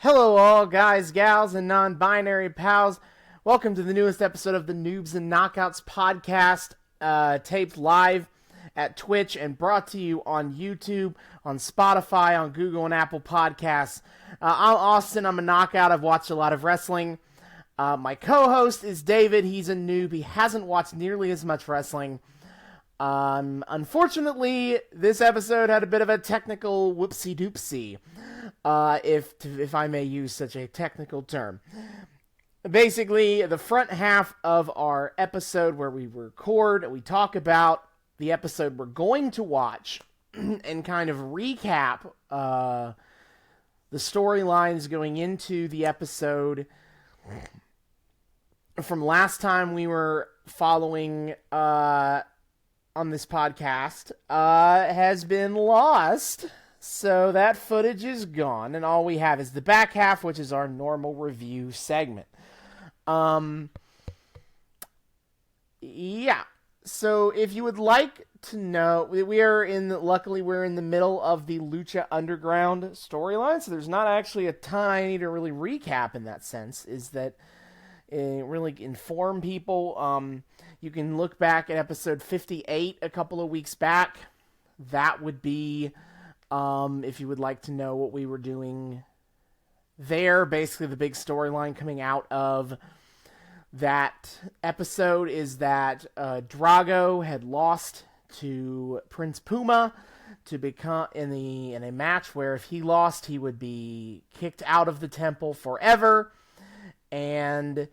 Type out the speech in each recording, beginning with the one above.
Hello all, guys, gals, and non-binary pals. Welcome to the newest episode of the Noobs and Knockouts Podcast, taped live at Twitch and brought to you on YouTube, on Spotify, on Google and Apple Podcasts. I'm Austin. I'm a knockout. I've watched a lot of wrestling. My co-host is David. He's a noob. He hasn't watched nearly as much wrestling. Unfortunately, this episode had a bit of a technical whoopsie-doopsie, if I may use such a technical term. Basically, the front half of our episode where we record, we talk about the episode we're going to watch and kind of recap the storylines going into the episode from last time we were following on this podcast has been lost, so that footage is gone, and all we have is the back half, which is our normal review segment. Yeah, so if you would like to know, luckily we're in the middle of the Lucha Underground storyline, so there's not actually a ton I need to really recap in that sense, is that really inform people. You can look back at episode 58 a couple of weeks back. That would be, if you would like to know what we were doing there. Basically, the big storyline coming out of that episode is that Drago had lost to Prince Puma to become in a match where if he lost, he would be kicked out of the temple forever. And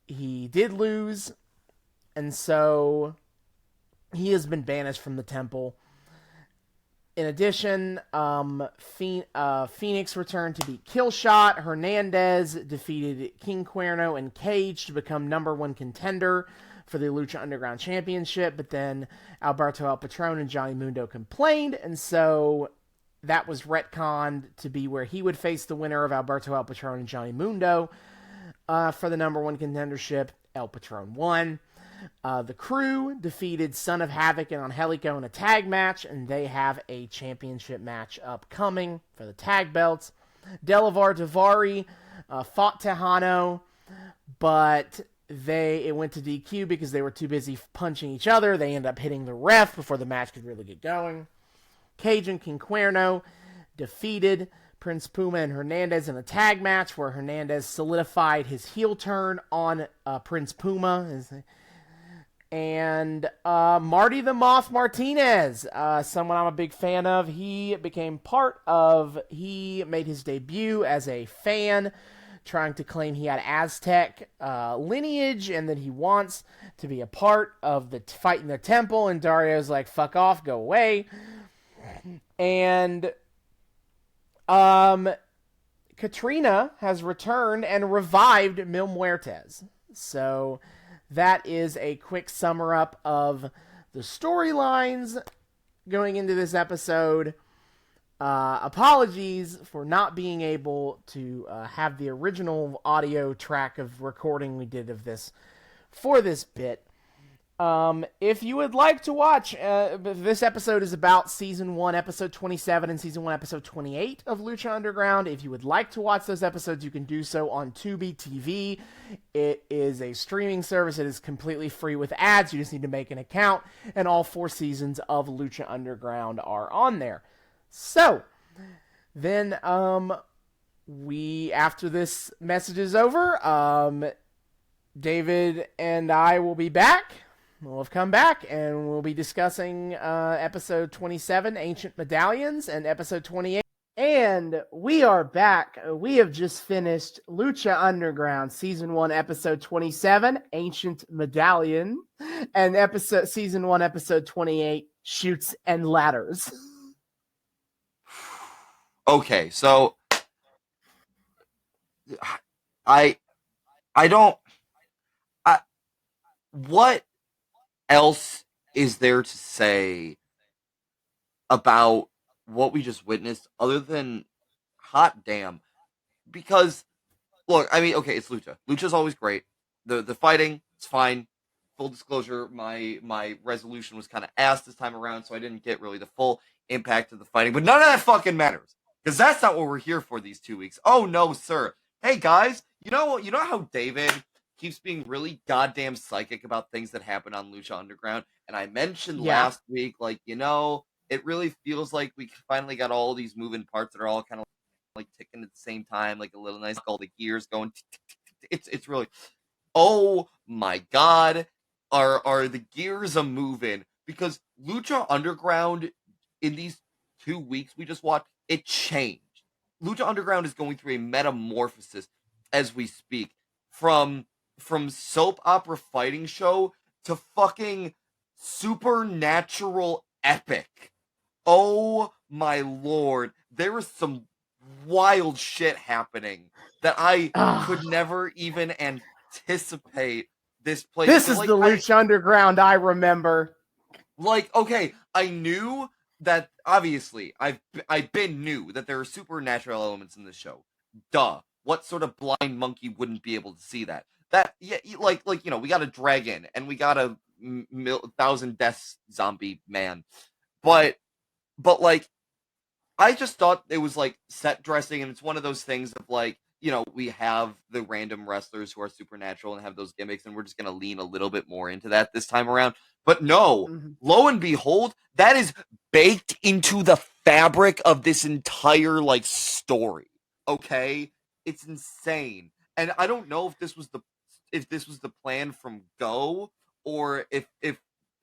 he did lose, and so he has been banished from the temple. In addition, Phoenix returned to beat Killshot. Hernandez defeated King Cuerno and Cage to become number one contender for the Lucha Underground Championship, but then Alberto El Patron and Johnny Mundo complained, and so that was retconned to be where he would face the winner of Alberto El Patron and Johnny Mundo for the number one contendership. El Patron won. The Crew defeated Son of Havoc and Angelico in a tag match, and they have a championship match upcoming for the tag belts. Delavar Davari fought Tejano, but it went to DQ because they were too busy punching each other. They ended up hitting the ref before the match could really get going. Cage and King Cuerno defeated Prince Puma and Hernandez in a tag match where Hernandez solidified his heel turn on Prince Puma. And Marty the Moth Martinez, someone I'm a big fan of. He made his debut as a fan, trying to claim he had Aztec lineage and that he wants to be a part of the fight in the temple. And Dario's like, fuck off, go away. And Catrina has returned and revived Mil Muertes. So that is a quick summer up of the storylines going into this episode. Apologies for not being able to have the original audio track of recording we did of this for this bit. If you would like to watch, this episode is about Season 1, Episode 27, and Season 1, Episode 28 of Lucha Underground. If you would like to watch those episodes, you can do so on Tubi TV. It is a streaming service. It is completely free with ads. You just need to make an account, and all 4 seasons of Lucha Underground are on there. So, then, after this message is over, David and I will be back. We'll have come back, and we'll be discussing episode 27, Ancient Medallions, and episode 28. And we are back. We have just finished Lucha Underground, Season 1, Episode 27, Ancient Medallion, and Season 1, Episode 28, Chutes and Ladders. Okay, so what else is there to say about what we just witnessed other than hot damn? Because look, I mean, okay, it's Lucha. Lucha's always great. The fighting, it's fine. Full disclosure, my resolution was kind of ass this time around, so I didn't get really the full impact of the fighting. But none of that fucking matters. Because that's not what we're here for these 2 weeks. Oh, no, sir. Hey, guys, you know how David keeps being really goddamn psychic about things that happen on Lucha Underground? And I mentioned last week, like, it really feels like we finally got all these moving parts that are all kind of like ticking at the same time, like a little nice, all the gears going. It's really, oh my god, are the gears a moving? Because Lucha Underground in these 2 weeks we just watched, it changed. Lucha Underground is going through a metamorphosis as we speak, from soap opera fighting show to fucking supernatural epic. Oh my lord, there is some wild shit happening that I could never even anticipate this place. This is the Lucha Underground I remember. Like, okay, I knew that, obviously, I've been knew that there are supernatural elements in this show. Duh. What sort of blind monkey wouldn't be able to see that? That, yeah, like we got a dragon, and we got a 1,000 deaths zombie man. But, like, I just thought it was, like, set dressing, and it's one of those things of, like, we have the random wrestlers who are supernatural and have those gimmicks, and we're just going to lean a little bit more into that this time around. But no, lo and behold, that is baked into the fabric of this entire, like, story. Okay? It's insane. And I don't know if this was the plan from go, or if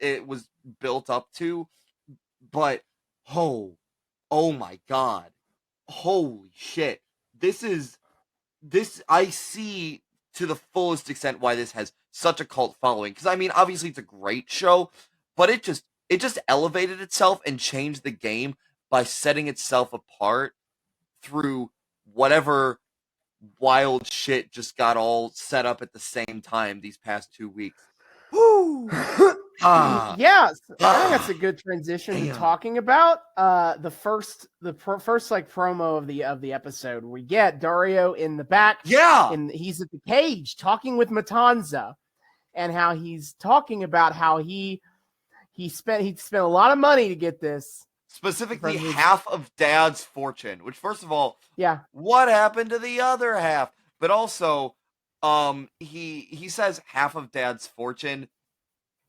it was built up to, but oh my god. Holy shit. This I see to the fullest extent why this has such a cult following. Because, I mean, obviously it's a great show, but it just elevated itself and changed the game by setting itself apart through whatever wild shit just got all set up at the same time these past 2 weeks. Woo! Yes, I think that's a good transition to talking about the first like promo of the episode. We get Dario in the back, and he's at the cage talking with Matanza, and how he's talking about how he spent a lot of money to get this, specifically half of Dad's fortune. Which, first of all, what happened to the other half? But also, he says half of Dad's fortune.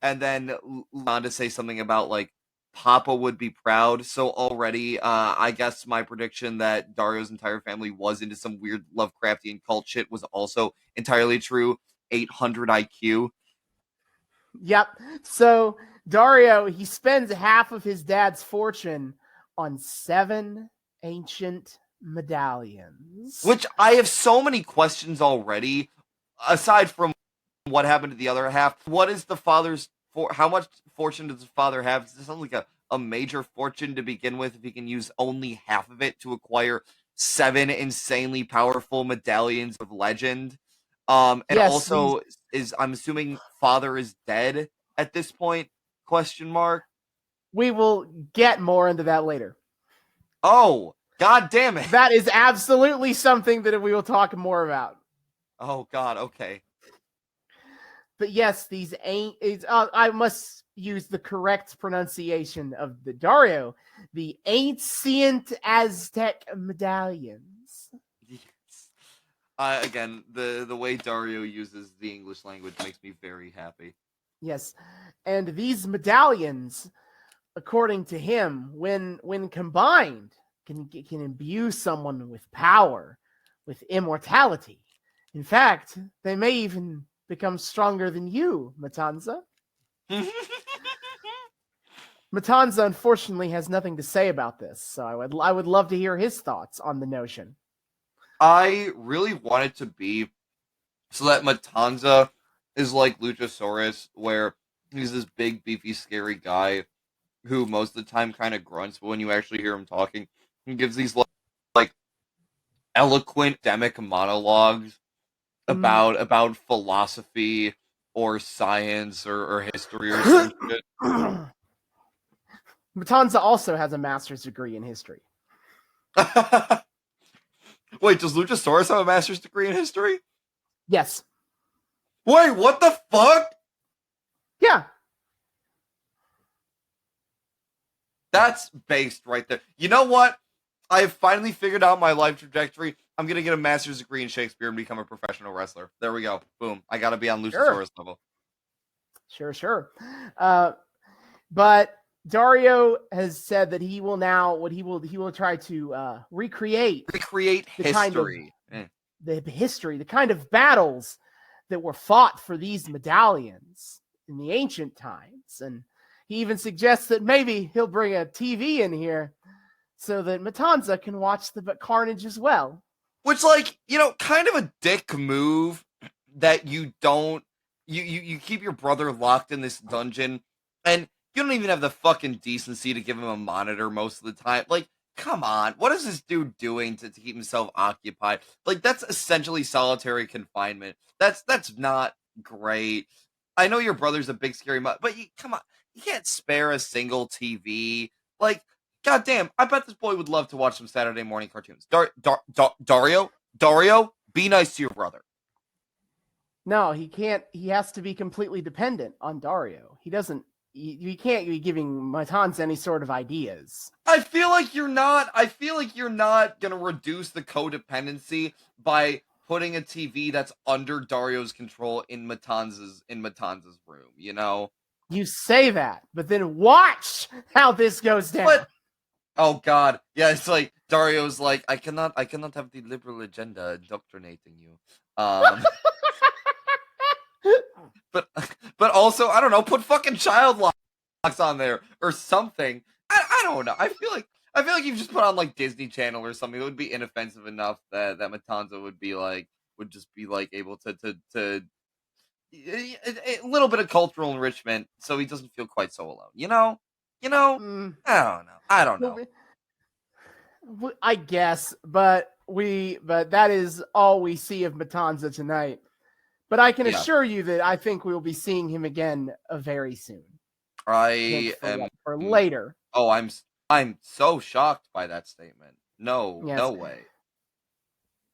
And then on to say something about, like, Papa would be proud. So already, I guess my prediction that Dario's entire family was into some weird Lovecraftian cult shit was also entirely true. 800 IQ. Yep. So Dario, he spends half of his dad's fortune on 7 ancient medallions. Which I have so many questions already, aside from what happened to the other half. What is the father's how much fortune does the father have? Is this like a major fortune to begin with if he can use only half of it to acquire 7 insanely powerful medallions of legend? And yes, also I'm assuming father is dead at this point? Question mark. We will get more into that later. Oh, god damn it. That is absolutely something that we will talk more about. Oh god, okay. But yes, these ain't. I must use the correct pronunciation of the Dario. The ancient Aztec medallions. Yes. Again, the way Dario uses the English language makes me very happy. Yes, and these medallions, according to him, when combined, can imbue someone with power, with immortality. In fact, they may even become stronger than you, Matanza. Matanza, unfortunately, has nothing to say about this, so I would love to hear his thoughts on the notion. I really want it to be so that Matanza is like Luchasaurus, where he's this big, beefy, scary guy who most of the time kind of grunts, but when you actually hear him talking, he gives these like eloquent, demic monologues about philosophy or science or history or some shit. Matanza also has a master's degree in history. Wait, does Luchasaurus have a master's degree in history? Yes. Wait, what the fuck? Yeah. That's based right there. You know what? I have finally figured out my life trajectory. I'm going to get a master's degree in Shakespeare and become a professional wrestler. There we go. Boom. I got to be on Luchasaurus level. Sure. But Dario has said that he will now, he will try to recreate history. The history, the kind of battles that were fought for these medallions in the ancient times. And he even suggests that maybe he'll bring a TV in here so that Matanza can watch the carnage as well. Which, kind of a dick move that you don't, you keep your brother locked in this dungeon and you don't even have the fucking decency to give him a monitor most of the time. Like, come on. What is this dude doing to keep himself occupied? Like, that's essentially solitary confinement. That's not great. I know your brother's a big scary but come on. You can't spare a single TV. Like, goddamn, I bet this boy would love to watch some Saturday morning cartoons. Dario, be nice to your brother. No, he can't. He has to be completely dependent on Dario. He doesn't. You can't be giving Matanza any sort of ideas. I feel like you're not gonna reduce the codependency by putting a TV that's under Dario's control in Matanza's room. You know. You say that, but then watch how this goes down. But, oh God, yeah, it's like Dario's like, I cannot have the liberal agenda indoctrinating you. But also, I don't know, put fucking child locks on there or something. I don't know. I feel like you've just put on like Disney Channel or something that would be inoffensive enough that Matanza would just be able to a little bit of cultural enrichment so he doesn't feel quite so alone. You know? I don't know. I guess, but that is all we see of Matanza tonight. But I can assure you that I think we will be seeing him again very soon. For later. Oh, I'm so shocked by that statement. No way.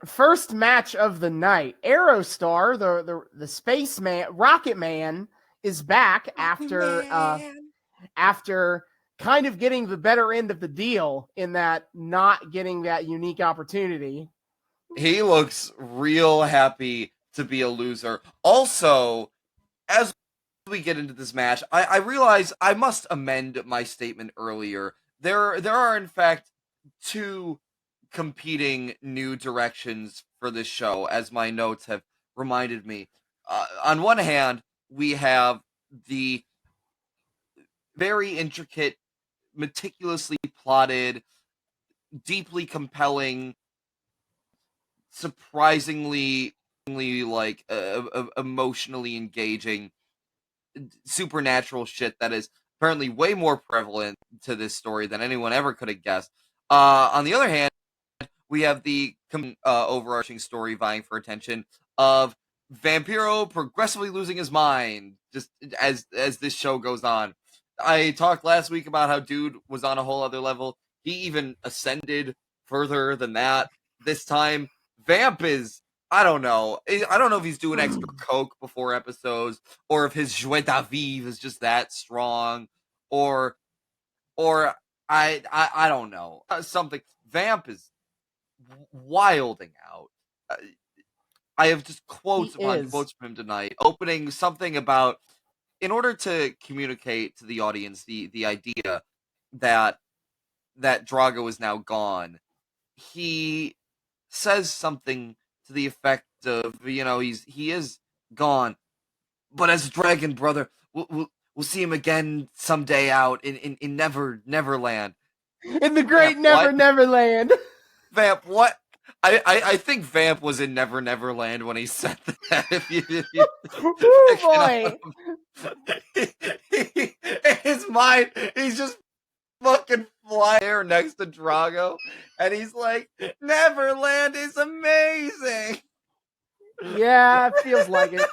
First match of the night. Aerostar, the spaceman, Rocket Man, is back after kind of getting the better end of the deal in that not getting that unique opportunity. He looks real happy to be a loser. Also, as we get into this match, I realize I must amend my statement earlier. There are in fact two competing new directions for this show, as my notes have reminded me. On one hand, we have the very intricate, meticulously plotted, deeply compelling, surprisingly emotionally engaging supernatural shit that is apparently way more prevalent to this story than anyone ever could have guessed. On the other hand, we have the overarching story vying for attention of Vampiro progressively losing his mind just as this show goes on. I talked last week about how dude was on a whole other level. He even ascended further than that. This time, Vamp is, I don't know if he's doing extra coke before episodes, or if his joie de vivre is just that strong, or I don't know, something. Vamp is wilding out. I have just quotes upon quotes from him tonight, opening something about, in order to communicate to the audience the idea that Drago is now gone, he says something to the effect of, he is gone, but as a dragon brother, we'll see him again someday out in Neverland. In the great Neverland. Vamp, what? I think Vamp was in Neverland when he said that. Oh boy! In his mind, he's just fucking flying there next to Drago, and he's like, Neverland is amazing. Yeah, it feels like it.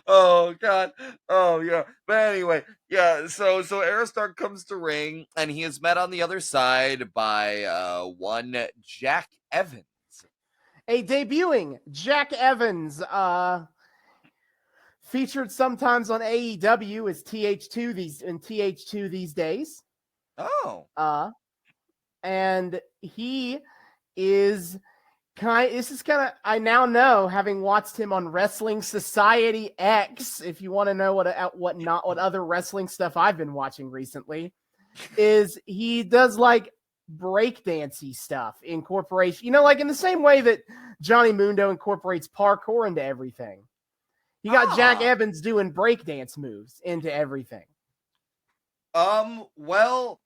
Oh God. Oh yeah. But anyway, yeah, so Aerostar comes to ring, and he is met on the other side by one Jack Evans. A debuting Jack Evans, featured sometimes on AEW as TH2 these days. Oh. And he is I now know, having watched him on Wrestling Society X, if you want to know what other wrestling stuff I've been watching recently, is he does like breakdancey stuff, incorporation, like in the same way that Johnny Mundo incorporates parkour into everything. You got Jack Evans doing breakdance moves into everything. Well,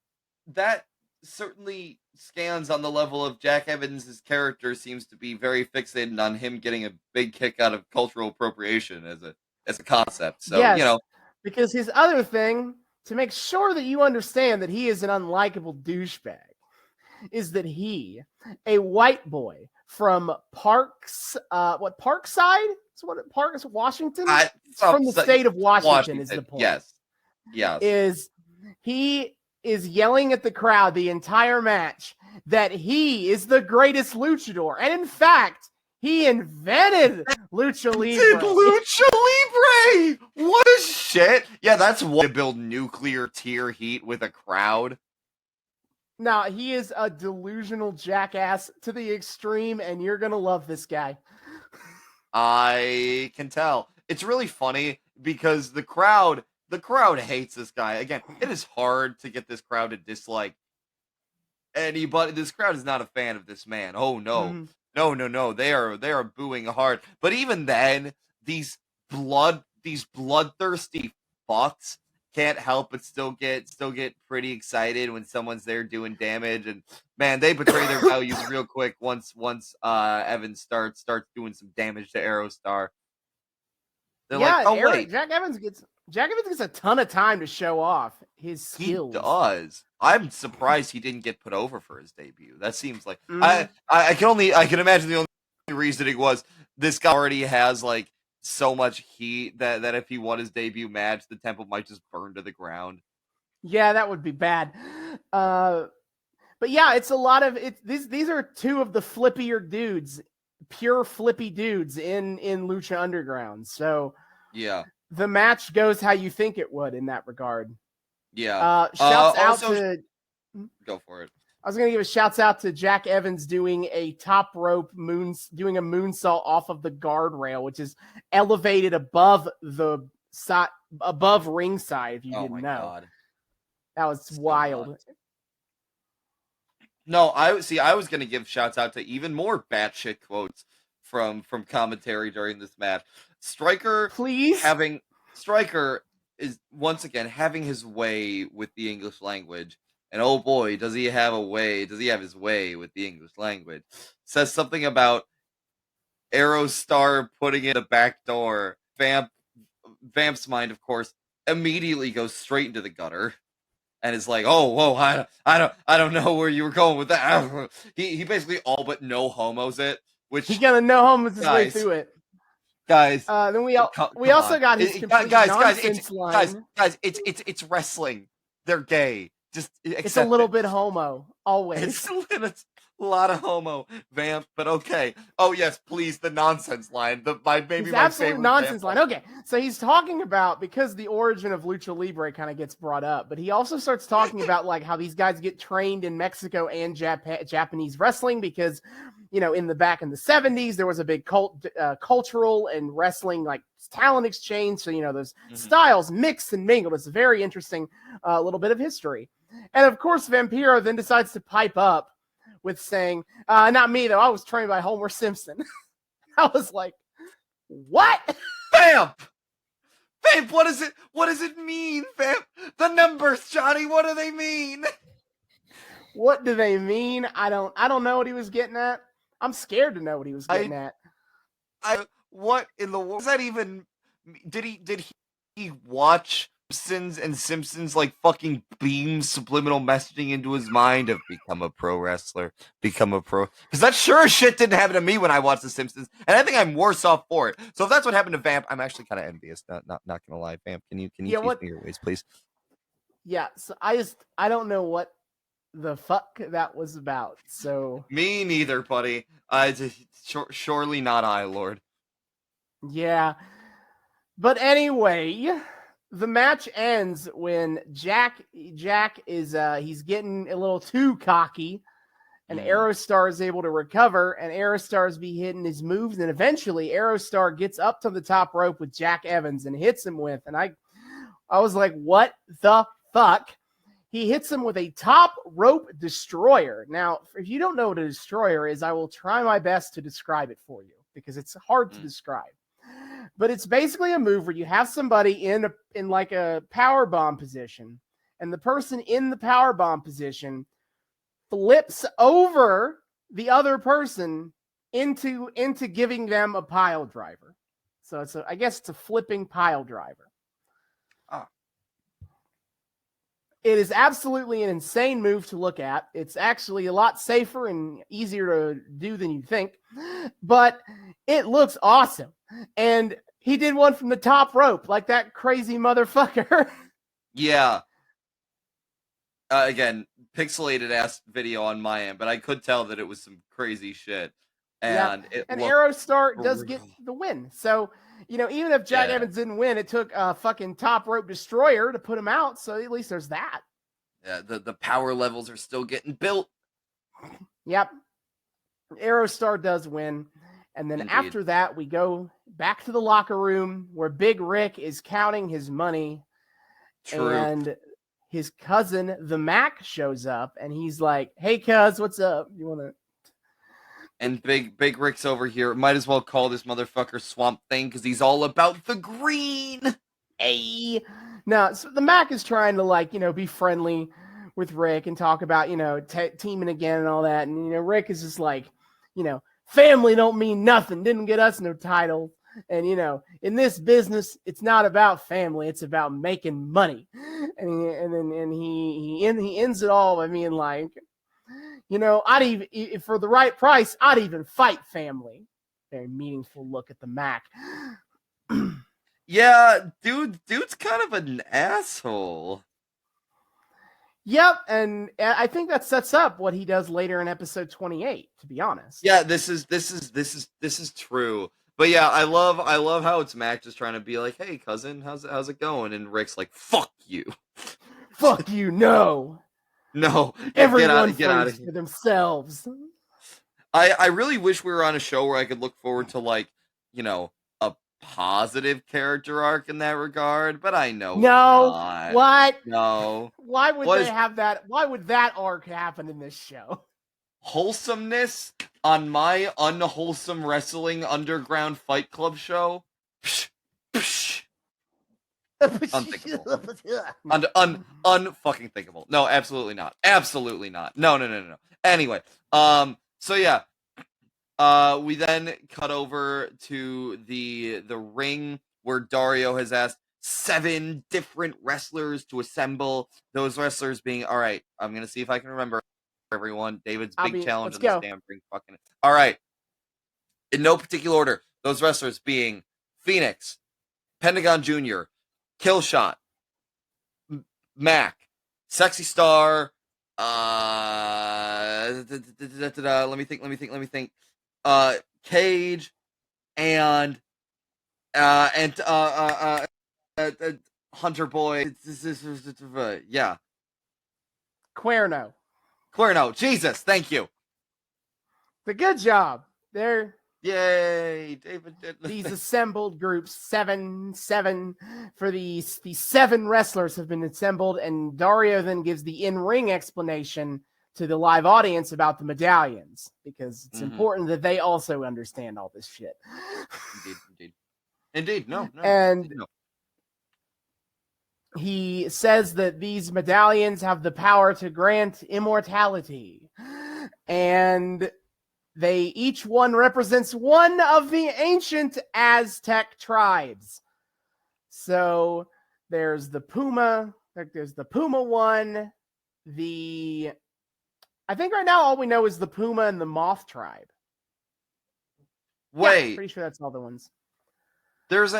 that certainly scans on the level of Jack Evans' character seems to be very fixated on him getting a big kick out of cultural appropriation as a concept. So, yes, because his other thing, to make sure that you understand that he is an unlikable douchebag, is that he, a white boy from Parkside? Parks, Washington? From the state of Washington is the point. Yes. He is yelling at the crowd the entire match that he is the greatest luchador. And in fact, he invented Lucha Libre. Did Lucha Libre! What a shit! Yeah, that's one to build nuclear tier heat with a crowd. Now, he is a delusional jackass to the extreme, and you're going to love this guy. I can tell. It's really funny because the crowd hates this guy. Again, it is hard to get this crowd to dislike anybody. This crowd is not a fan of this man. Oh no. Mm-hmm. No. They are booing hard. But even then, these bloodthirsty fucks can't help but still get pretty excited when someone's there doing damage. And man, they betray their values real quick once Evans starts doing some damage to Aerostar. They're like, oh wait, Jack Evans gets a ton of time to show off his skills. He does. I'm surprised he didn't get put over for his debut. That seems like I can imagine the only reasoning was this guy already has like so much heat that if he won his debut match, the temple might just burn to the ground. Yeah, that would be bad. But yeah, it's a lot of it. These are two of the flippier dudes, pure flippy dudes in Lucha Underground. So yeah, the match goes how you think it would in that regard. Yeah. Shouts out to. Go for it. I was going to give a shouts out to Jack Evans doing a top rope doing a moonsault off of the guardrail, which is elevated above the side, above ringside. If you didn't know, God. That was wild. Nuts. No, I was going to give shouts out to even more batshit quotes from commentary during this match. Stryker is once again having his way with the English language. And oh boy, does he have his way with the English language. Says something about Aerostar putting in the back door. Vamp's mind, of course, immediately goes straight into the gutter. And is like, oh, whoa, I don't know where you were going with that. He basically all but no homos it. Which he's gonna no homos his way through it. Guys, then we also got his complete nonsense line. Guys, it's wrestling. They're gay. Just it's a little bit homo, always. It's a lot of homo, Vamp, but okay. Oh yes, please, the nonsense line. My favorite nonsense line. Okay, so he's talking about, because the origin of Lucha Libre kind of gets brought up, but he also starts talking about like how these guys get trained in Mexico and Japanese wrestling because, in the 70s there was a big cultural and wrestling like talent exchange. So those styles mixed and mingled. It's a very interesting little bit of history. And of course, Vampiro then decides to pipe up with saying, not me though, I was trained by Homer Simpson. I was like, what? Vamp, what does it mean, Vamp? The numbers, Johnny, what do they mean? What do they mean? I don't know what he was getting at. I'm scared to know what he was getting at. What in the world does that even? Did he watch Simpsons like fucking beam subliminal messaging into his mind of become a pro wrestler, become a pro? Because that sure as shit didn't happen to me when I watched The Simpsons, and I think I'm worse off for it. So if that's what happened to Vamp, I'm actually kind of envious. Not gonna lie, Vamp. Can you teach me your ways, please? Yeah. So I don't know what the fuck that was about. So me neither, buddy. Surely not I, Lord. Yeah. But anyway, The match ends when Jack is he's getting a little too cocky, and Aerostar is able to recover, and Aerostar's be hitting his moves, and eventually Aerostar gets up to the top rope with Jack Evans and hits him with, and I was like, what the fuck? He hits him with a top rope destroyer. Now, if you don't know what a destroyer is, I will try my best to describe it for you because it's hard to describe. But it's basically a move where you have somebody in like a power bomb position, and the person in the power bomb position flips over the other person into giving them a pile driver. So I guess it's a flipping pile driver. It is absolutely an insane move to look at. It's actually a lot safer and easier to do than you think, but it looks awesome. And he did one from the top rope, like that crazy motherfucker. Yeah. Again, pixelated ass video on my end, but I could tell that it was some crazy shit. And Aerostar does get the win. So, even if Jack Evans didn't win, it took a fucking top rope destroyer to put him out. So at least there's that. Yeah, the power levels are still getting built. Yep. Aerostar does win. And then after that, we go back to the locker room where Big Rick is counting his money. True. And his cousin, the Mac, shows up. And he's like, hey, cuz, what's up? You want to... And Big Rick's over here. Might as well call this motherfucker Swamp Thing because he's all about the green. Hey. No, so the Mac is trying to, be friendly with Rick and talk about, teaming again and all that. And, Rick is just like, family don't mean nothing. Didn't get us no title. And, in this business, it's not about family. It's about making money. And he ends it all by being like, I'd even, for the right price, I'd even fight family. Very meaningful look at the Mac. Yeah, dude's kind of an asshole. Yep, and I think that sets up what he does later in episode 28, to be honest. Yeah, this is true. But yeah, I love how it's Mac just trying to be like, "Hey, cousin, how's it going?" And Rick's like, "Fuck you." Fuck you, no. No, everyone get out of here for themselves. I really wish we were on a show where I could look forward to a positive character arc in that regard, but I know no. What? No. Why would they have that? Why would that arc happen in this show? Wholesomeness on my unwholesome wrestling underground fight club show? Psh, psh. Unthinkable. Unfucking thinkable. No, absolutely not. Absolutely not. No. Anyway, so yeah, we then cut over to the ring where Dario has asked 7 different wrestlers to assemble. Those wrestlers being, all right, I'm gonna see if I can remember everyone. David's big challenge on this damn ring. Fucking all right. In no particular order, those wrestlers being Phoenix, Pentagon Jr., Killshot, Mac, Sexy Star, let me think. Cage, and Hunter Boy. Yeah. Cuerno. Jesus, thank you. The good job. There. Yay, David did these assembled groups, 7 for these 7 wrestlers have been assembled, and Dario then gives the in-ring explanation to the live audience about the medallions because it's important that they also understand all this shit. Indeed. No. And he says that these medallions have the power to grant immortality, and they each one represents one of the ancient Aztec tribes. So there's the Puma. There's the Puma one. I think right now all we know is the Puma and the Moth tribe. Wait, yeah, pretty sure that's all the ones. There's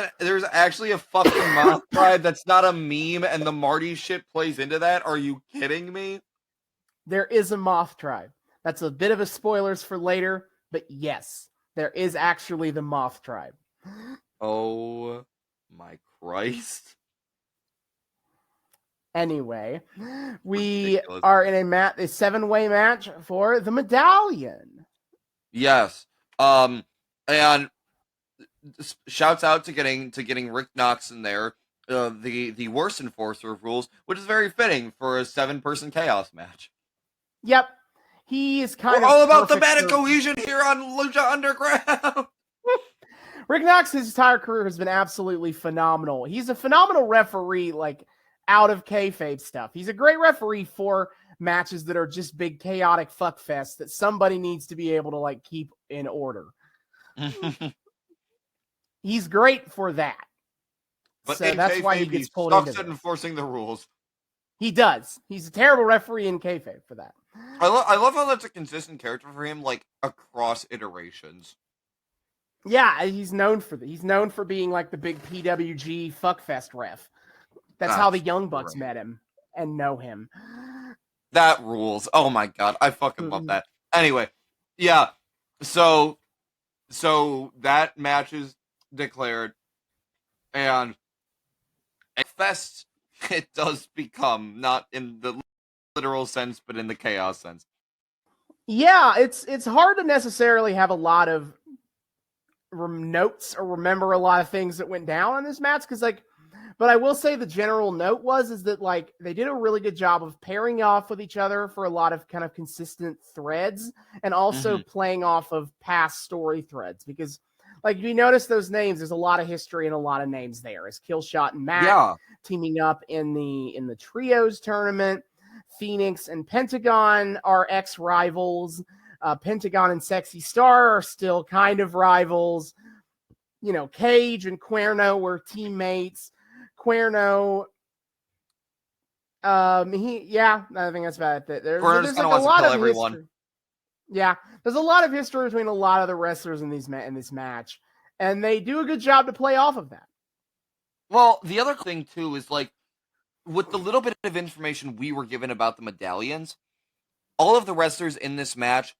actually a fucking Moth tribe that's not a meme, and the Marty shit plays into that. Are you kidding me? There is a Moth tribe. That's a bit of a spoilers for later, but yes, there is actually the Moth tribe. Oh my Christ. Anyway, we Ridiculous. are in a 7-way match for the medallion. Yes. And shouts out to getting Rick Knox in there, the worst enforcer of rules, which is very fitting for a 7-person chaos match. Yep. He is kind We're of all about the perfect meta cohesion here on Lucha Underground. Rick Knox, his entire career has been absolutely phenomenal. He's a phenomenal referee, like out of kayfabe stuff. He's a great referee for matches that are just big chaotic fuckfests that somebody needs to be able to like keep in order. He's great for that. But so that's why he gets pulled into sucks at enforcing the rules. He does. He's a terrible referee in kayfabe for that. I love how that's a consistent character for him, like across iterations. Yeah, he's known for that. He's known for being like the big PWG fuckfest ref. That's how the Young Bucks met him and know him. That rules. Oh my god, I fucking love that. Anyway, yeah. So that match is declared, and a fest it does become, not in the literal sense, but in the chaos sense. Yeah, it's hard to necessarily have a lot of notes or remember a lot of things that went down in this match because but I will say the general note is that like they did a really good job of pairing off with each other for a lot of kind of consistent threads and also playing off of past story threads because like if you notice those names, there's a lot of history and a lot of names there. As Killshot and Matt teaming up in the trios tournament. Phoenix and Pentagon are ex-rivals. Pentagon and Sexy Star are still kind of rivals. You know, Cage and Cuerno were teammates. Cuerno, I think that's about it. There's like a lot of everyone. History. Yeah, there's a lot of history between a lot of the wrestlers in this match, and they do a good job to play off of that. Well, the other thing too is like with the little bit of information we were given about the medallions, all of the wrestlers in this match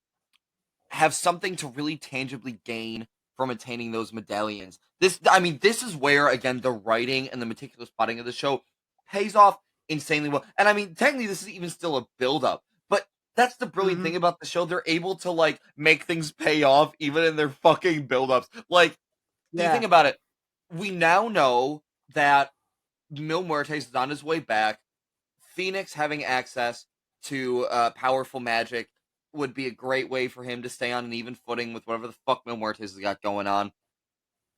have something to really tangibly gain from attaining those medallions. This is where, again, the writing and the meticulous plotting of the show pays off insanely well. And I mean, technically, this is even still a build-up. But that's the brilliant thing about the show. They're able to, like, make things pay off even in their fucking build-ups. Like, you think about it. We now know that Mil Muertes is on his way back. Phoenix having access to powerful magic would be a great way for him to stay on an even footing with whatever the fuck Mil Muertes has got going on.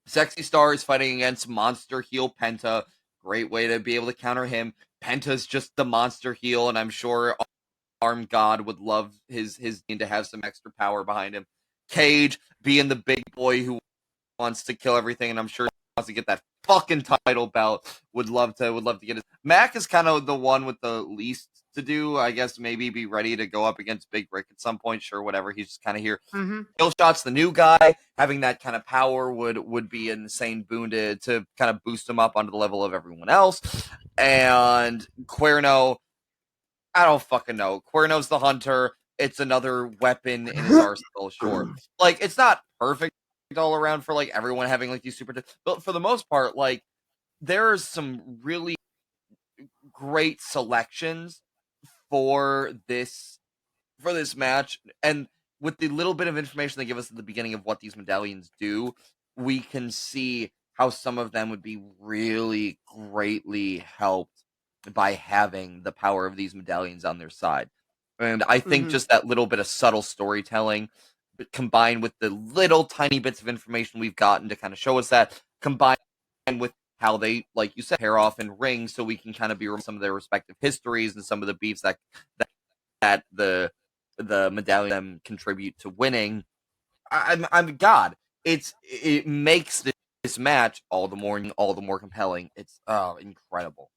Sexy Star is fighting against monster heel Penta. Great way to be able to counter him. Penta's just the monster heel, and I'm sure Arm God would love his to have some extra power behind him. Cage being the big boy who wants to kill everything, and I'm sure he wants to get that fucking title belt. Would love to get it. Mac is kind of the one with the least to do. I guess maybe be ready to go up against Big Rick at some point. Sure, whatever. He's just kind of here. Killshot's the new guy. Having that kind of power would be an insane boon to kind of boost him up onto the level of everyone else. And Cuerno, I don't fucking know. Cuerno's the hunter. It's another weapon in his arsenal. Sure, like it's not perfect all around for like everyone having like these super, but for the most part, like there's some really great selections for this match, and with the little bit of information they give us at the beginning of what these medallions do, we can see how some of them would be really greatly helped by having the power of these medallions on their side. And I think just that little bit of subtle storytelling combined with the little tiny bits of information we've gotten to kind of show us that, combined with how they, like you said, pair off in rings so we can kind of be some of their respective histories and some of the beefs that the medallion contribute to winning. I'm God. It makes this match all the more compelling. It's incredible.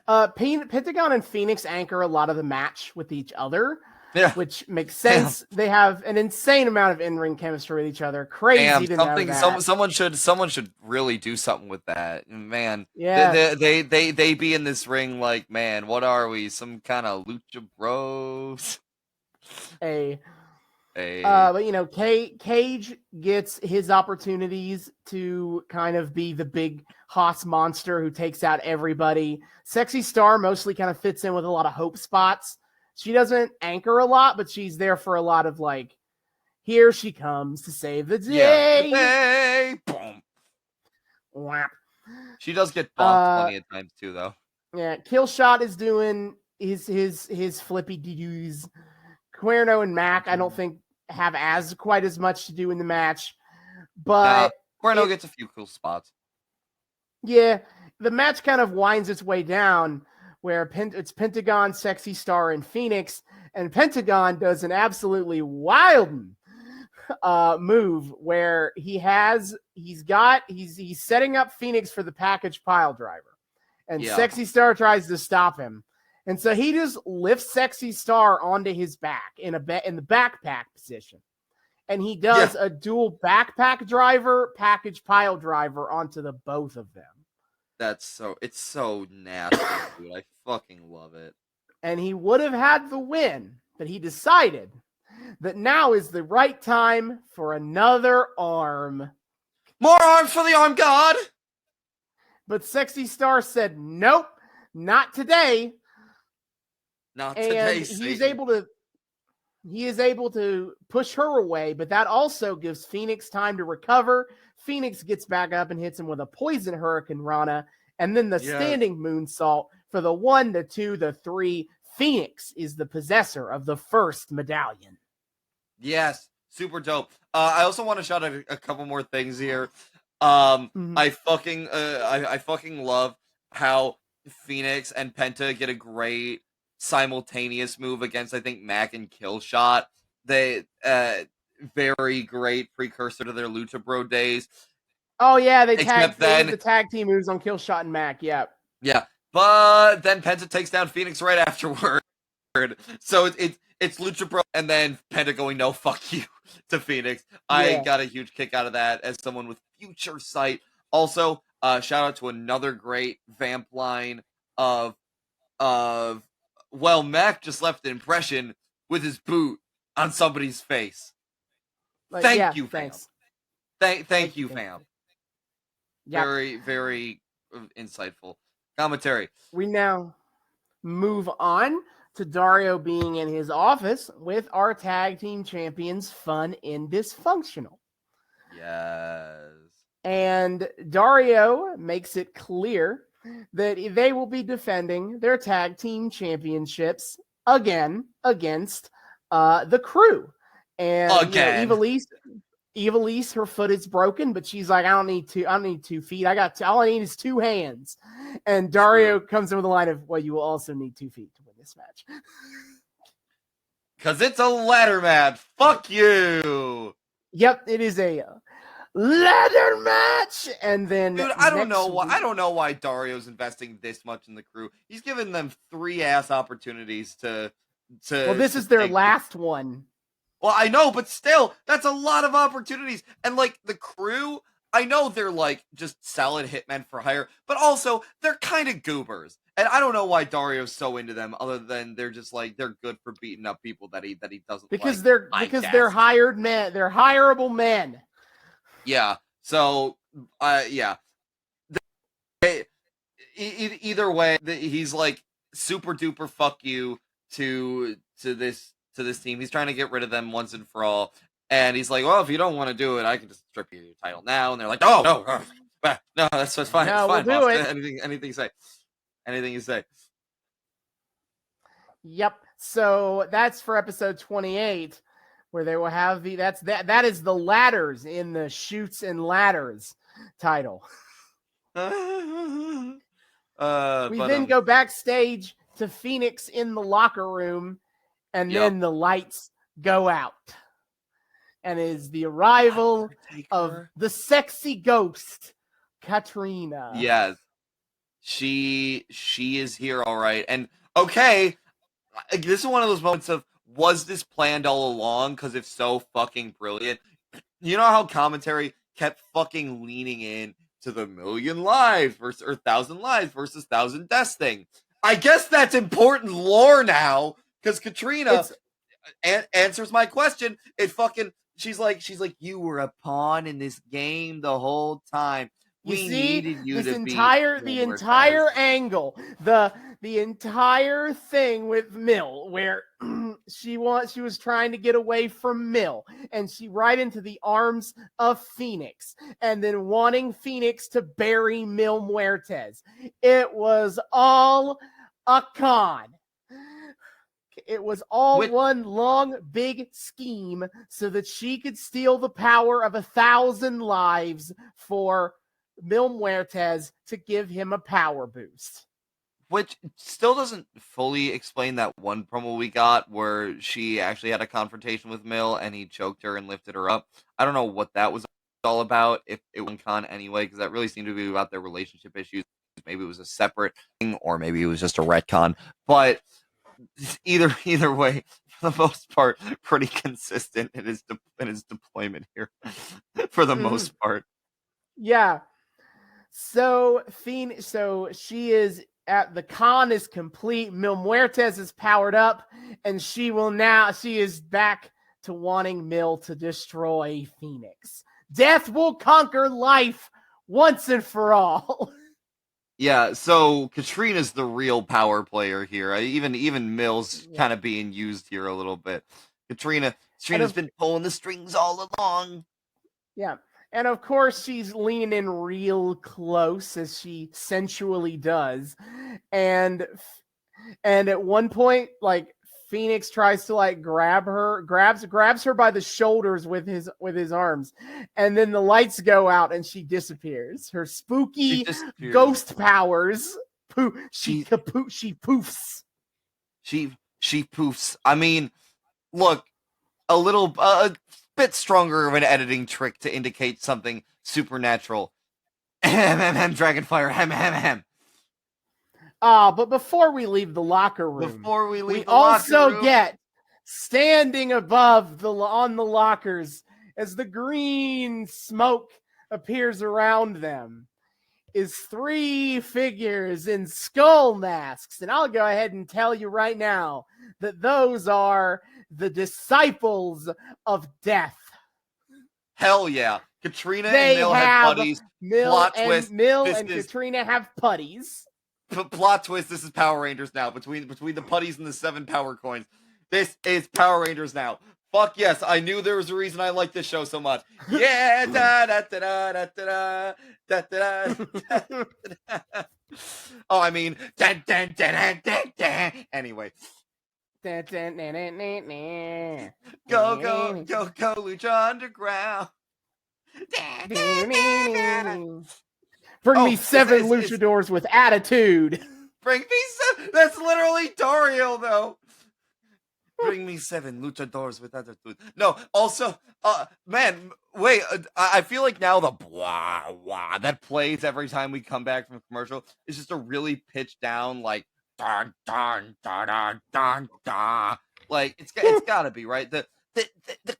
Pentagon and Phoenix anchor a lot of the match with each other. Yeah. Which makes sense. Yeah. They have an insane amount of in-ring chemistry with each other. Crazy to know that. Someone should really do something with that. Man, yeah. They be in this ring like, man, what are we? Some kind of lucha bros? Hey. But you know, Cage gets his opportunities to kind of be the big Haas monster who takes out everybody. Sexy Star mostly kind of fits in with a lot of hope spots. She doesn't anchor a lot, but she's there for a lot of like, here she comes to save the day. Yeah. Boom. Whap. She does get bonked plenty of times too, though. Yeah, Killshot is doing his flippy doos. Cuerno and Mac, I don't think have quite as much to do in the match, but Cuerno gets a few cool spots. Yeah, the match kind of winds its way down where it's Pentagon, Sexy Star, and Phoenix, and Pentagon does an absolutely wild move where he's setting up Phoenix for the package pile driver, and Sexy Star tries to stop him, and so he just lifts Sexy Star onto his back in the backpack position, and he does a dual backpack driver, package pile driver onto the both of them. It's so nasty, dude. I fucking love it. And he would have had the win, but he decided that now is the right time for another arm. More arms for the arm god! But Sexy Star said, nope, not today. Not today, he is able to push her away, but that also gives Phoenix time to recover. Phoenix gets back up and hits him with a poison Hurricane Rana, and then the standing moonsault for the 1, the 2, the 3. Phoenix is the possessor of the first medallion. Yes, super dope. I also want to shout out a couple more things here. I fucking love how Phoenix and Penta get a great simultaneous move against, I think, Mac and Killshot. They very great precursor to their Lucha Bro days. Oh yeah, they the tag team moves on Killshot and Mac. Yeah. But then Penta takes down Phoenix right afterward. So it's Lucha Bro and then Penta going, no, fuck you, to Phenix. I got a huge kick out of that as someone with future sight. Also, shout out to another great vamp line of Mac just left an impression with his boot on somebody's face. Thank you, fam. Thank you, fam. Yep. Very, very insightful commentary. We now move on to Dario being in his office with our tag team champions, Fun and Dysfunctional. Yes. And Dario makes it clear that they will be defending their tag team championships again against the Crew. And again. Ivelisse, her foot is broken, but she's like, I don't need 2 feet. All I need is 2 hands. And Dario comes in with a line of, well, you will also need 2 feet to win this match. Because it's a ladder match. Fuck you. Yep, it is a ladder match. And then, dude, I don't know why Dario's investing this much in the Crew. He's given them 3 ass opportunities to. Well, this is their last one. Well, I know, but still, that's a lot of opportunities. And, like, the Crew, I know they're, like, just solid hitmen for hire, but also, they're kind of goobers. And I don't know why Dario's so into them, other than they're just, like, they're good for beating up people that he doesn't because like. They're hired men. They're hireable men. Yeah. So, yeah. Either way, he's, like, super duper fuck you to this team. He's trying to get rid of them once and for all. And he's like, well, if you don't want to do it, I can just strip you your title now. And they're like, oh, no, that's fine. No, it's fine, we'll do boss. it. Anything you say. Anything you say. Yep. So that's for episode 28, where they will have that is the ladders in the Shoots and Ladders title. We then go backstage to Phoenix in the locker room, and then the lights go out. And is the arrival of the sexy ghost, Catrina. Yes. She is here, all right. And, okay, this is one of those moments of, was this planned all along? Because if so, fucking brilliant. You know how commentary kept fucking leaning in to the 1,000,000 lives versus, or 1,000 lives versus 1,000 deaths thing. I guess that's important lore now, because Catrina, answers my question. She's like, you were a pawn in this game the whole time. We needed you to be the entire angle, the entire thing with Mill, where she was trying to get away from Mill, and she right into the arms of Phoenix, and then wanting Phoenix to bury Mil Muertes. It was all a con. It was all one long, big scheme so that she could steal the power of 1,000 lives for Mil Muertes to give him a power boost. Which still doesn't fully explain that one promo we got where she actually had a confrontation with Mil and he choked her and lifted her up. I don't know what that was all about, if it was con anyway, because that really seemed to be about their relationship issues. Maybe it was a separate thing, or maybe it was just a retcon. But either way, for the most part, pretty consistent in his deployment here, for the most part. Yeah. So she is at the con is complete. Mil Muertes is powered up, and she is back to wanting Mil to destroy Phoenix. Death will conquer life once and for all. Yeah, so Catrina's the real power player here. Even Mil's kind of being used here a little bit. Catrina's been pulling the strings all along. Yeah. And of course, she's leaning in real close, as she sensually does. And at one point, like, Phoenix tries to like grabs her by the shoulders with his arms, and then the lights go out and she disappears. Her spooky ghost powers. She poofs. She poofs. I mean, look, a bit stronger of an editing trick to indicate something supernatural. Dragonfire. But before we leave the locker room, we also get standing above on the lockers as the green smoke appears around them is 3 figures in skull masks. And I'll go ahead and tell you right now that those are the disciples of death. Hell yeah. Catrina and Mil have putties. Mil and Catrina have putties. Plot twist, this is Power Rangers now. Between the putties and the 7 power coins. This is Power Rangers now. Fuck yes, I knew there was a reason I liked this show so much. Yeah, da da da da da da da da. Oh, I mean, anyway. Go, Lucha Underground. Bring me 7 luchadors with attitude. Bring me 7. That's literally Dario, though. Bring me 7 luchadors with attitude. No, also, man, wait. I feel like now the blah blah that plays every time we come back from a commercial is just a really pitched down, like dun dun dun dun dun dun. Like it's gotta be right. The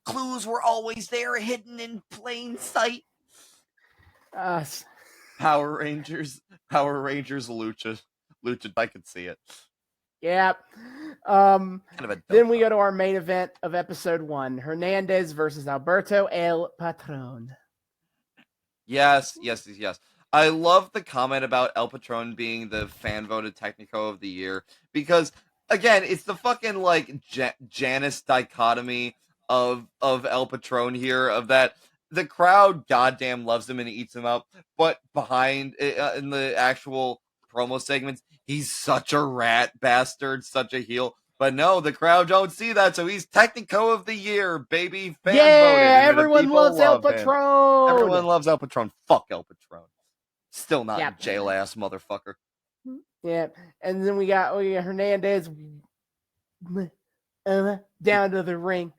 clues were always there, hidden in plain sight. Power Rangers, Lucha. I could see it. Yeah. Then we go to our main event of episode 1: Hernandez versus Alberto El Patron. Yes. I love the comment about El Patron being the fan voted Technico of the year, because again, it's the fucking like Janus dichotomy of El Patron here, of that the crowd goddamn loves him and eats him up, but behind in the actual promo segments, he's such a rat bastard, such a heel. But no, the crowd don't see that, so he's Technico of the year, baby. Fan voted. Everyone loves El Patron. Everyone loves El Patron. Fuck El Patron. Still not a jail ass motherfucker. Yeah, and then we got Hernandez down to the ring.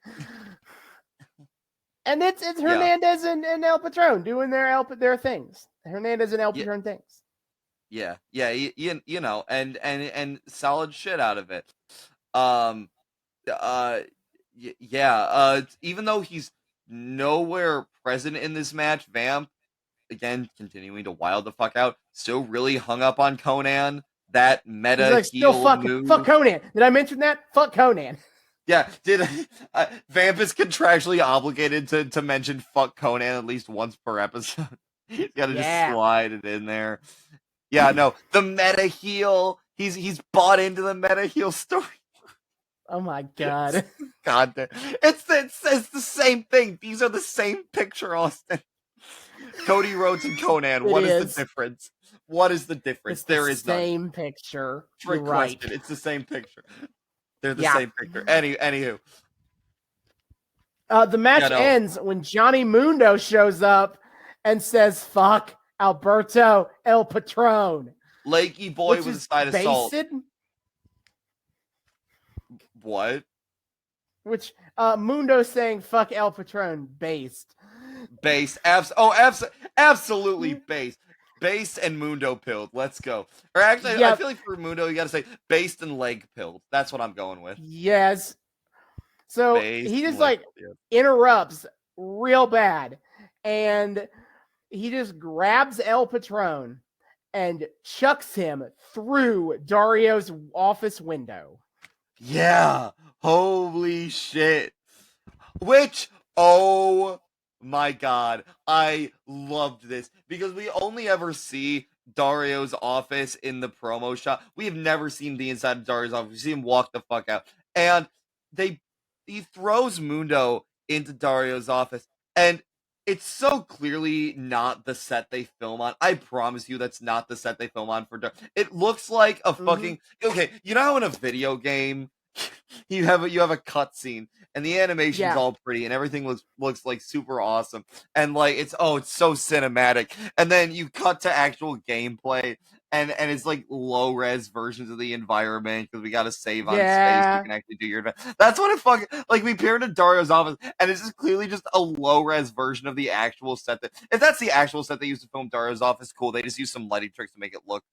And it's Hernandez and El Patron doing their things. Hernandez and El Patron things. Yeah, you know, and solid shit out of it. Even though he's nowhere present in this match, Vamp, again, continuing to wild the fuck out, still really hung up on Conan. That meta heel move. Fuck Conan. Did I mention that? Fuck Conan. Yeah, did Vamp is contractually obligated to mention fuck Conan at least once per episode. He's got to just slide it in there. Yeah, no, the meta heel. He's bought into the meta heel story. Oh my god. God damn. It's the same thing. These are the same picture, Austin. Cody Rhodes and Conan. What is the difference? What is the difference? There is none. Same picture. Trick question. It's the same picture. They're the same picture. Anywho. The match ends when Johnny Mundo shows up and says, "Fuck Alberto El Patron." Lakey boy with a side of salt. What? Which Mundo saying "fuck El Patron" based. Absolutely based. Based and Mundo pilled. Let's go. Or actually, I feel like for Mundo, you got to say based and leg pilled. That's what I'm going with. Yes. So he just interrupts real bad, and he just grabs El Patron and chucks him through Dario's office window. Yeah. Holy shit. Which, oh my god, I loved this because we only ever see Dario's office in the promo shot. We have never seen the inside of Dario's office. We see him walk the fuck out. And he throws Mundo into Dario's office, and it's so clearly not the set they film on. I promise you that's not the set they film on for Dario. It looks like a fucking okay, you know how in a video game you have a cutscene and the animation's all pretty and everything looks like super awesome and like it's so cinematic, and then you cut to actual gameplay and it's like low res versions of the environment because we got to save on space. You can actually do your event. That's what it fucking like. We peered into Dario's office and it's just clearly just a low res version of the actual set. If that's the actual set they used to film Dario's office, cool. They just use some lighting tricks to make it look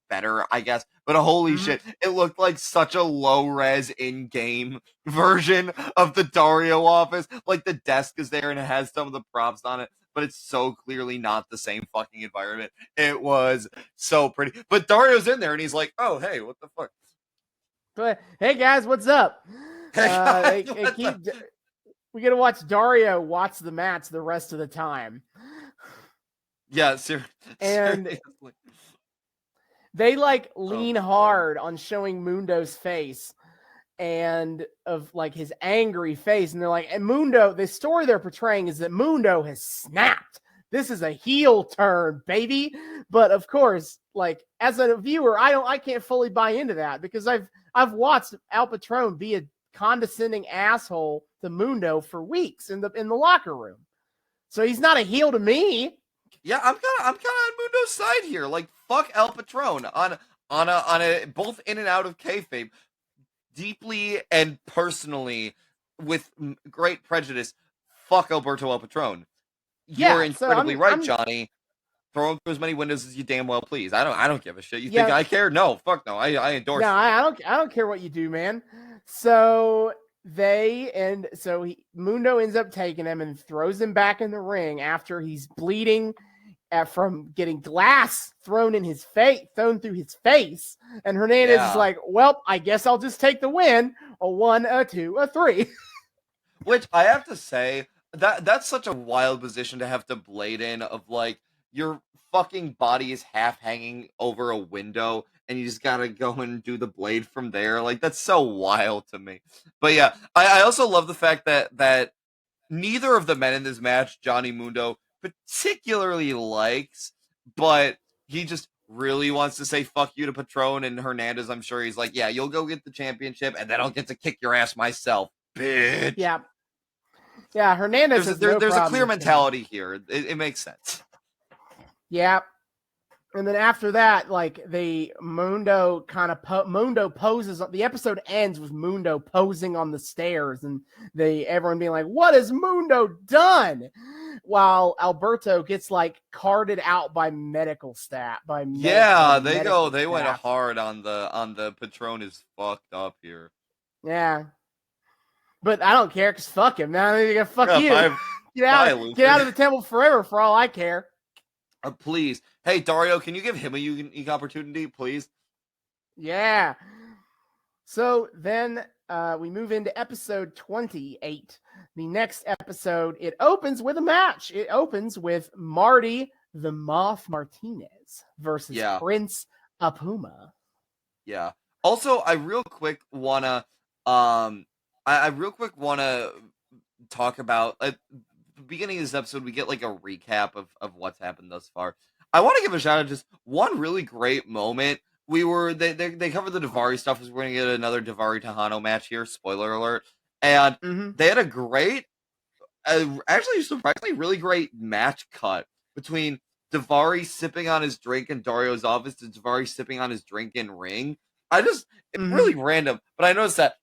better, I guess. But holy shit, it looked like such a low res in game version of the Dario office. Like the desk is there and it has some of the props on it, but it's so clearly not the same fucking environment. It was so pretty. But Dario's in there and he's like, "Oh, hey, what the fuck?" Hey guys, what's up? We gotta watch Dario watch the match the rest of the time. Yeah, seriously. They lean hard on showing Mundo's face and of his angry face, and they're like, and Mundo, the story they're portraying is that Mundo has snapped. This is a heel turn, baby. But of course, as a viewer, I can't fully buy into that because I've watched El Patron be a condescending asshole to Mundo for weeks in the locker room. So he's not a heel to me. Yeah, I'm kind of on Mundo's side here. Fuck El Patron on a both in and out of kayfabe, deeply and personally, with great prejudice. Fuck Alberto El Patron. You're incredibly right, Johnny. Throw him through as many windows as you damn well please. I don't give a shit. You think I care? No, fuck no. I endorse. No, I don't care what you do, man. So Mundo ends up taking him and throws him back in the ring after he's bleeding from getting glass thrown through his face. And Hernandez is like, "Well, I guess I'll just take the win. A 1, a 2, a 3." Which I have to say that's such a wild position to have to blade in of your fucking body is half hanging over a window and you just gotta go and do the blade from there. That's so wild to me. But yeah, I also love the fact that neither of the men in this match, Johnny Mundo, particularly likes, but he just really wants to say fuck you to Patron, and Hernandez, I'm sure he's like, yeah, you'll go get the championship and then I'll get to kick your ass myself, bitch. Yeah, Hernandez there's a clear mentality here. It makes sense. Yeah. And then after that, Mundo poses. The episode ends with Mundo posing on the stairs, and everyone being like, "What has Mundo done?" While Alberto gets carted out by medical staff. They went hard on the Patron is fucked up here. Yeah, but I don't care because fuck him. Now they're gonna fuck you. Get out of the temple forever for all I care. Please. Hey, Dario, can you give him a unique opportunity, please? Yeah. So then we move into episode 28. The next episode, it opens with a match. It opens with Marty the Moth Martinez versus Prince Apuma. Yeah. Also, I real quick wanna talk about at the beginning of this episode. We get like a recap of what's happened thus far. I want to give a shout out to just one really great moment. They covered the Davari stuff. We're going to get another Davari Tejano match here. Spoiler alert. And they had a great, actually surprisingly really great match cut between Davari sipping on his drink in Dario's office to Davari sipping on his drink in ring. It's really random, but I noticed that.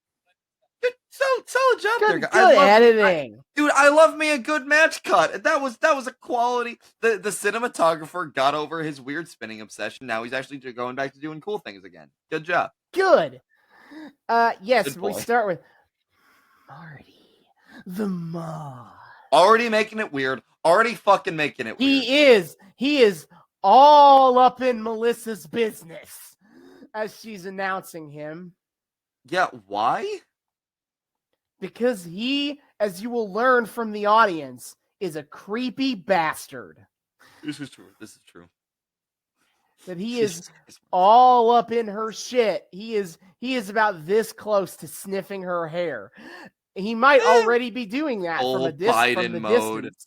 Solid job there, guys. Good editing. Dude, I love me a good match cut. That was a quality. The cinematographer got over his weird spinning obsession. Now he's actually going back to doing cool things again. Good job. Good. Yes, we start with Marty the Moth. Already making it weird. Already fucking making it weird. He is all up in Melissa's business as she's announcing him. Yeah, why? Because he, as you will learn from the audience, is a creepy bastard. This is true. That he is all up in her shit. He is about this close to sniffing her hair. He might already be doing that from the distance.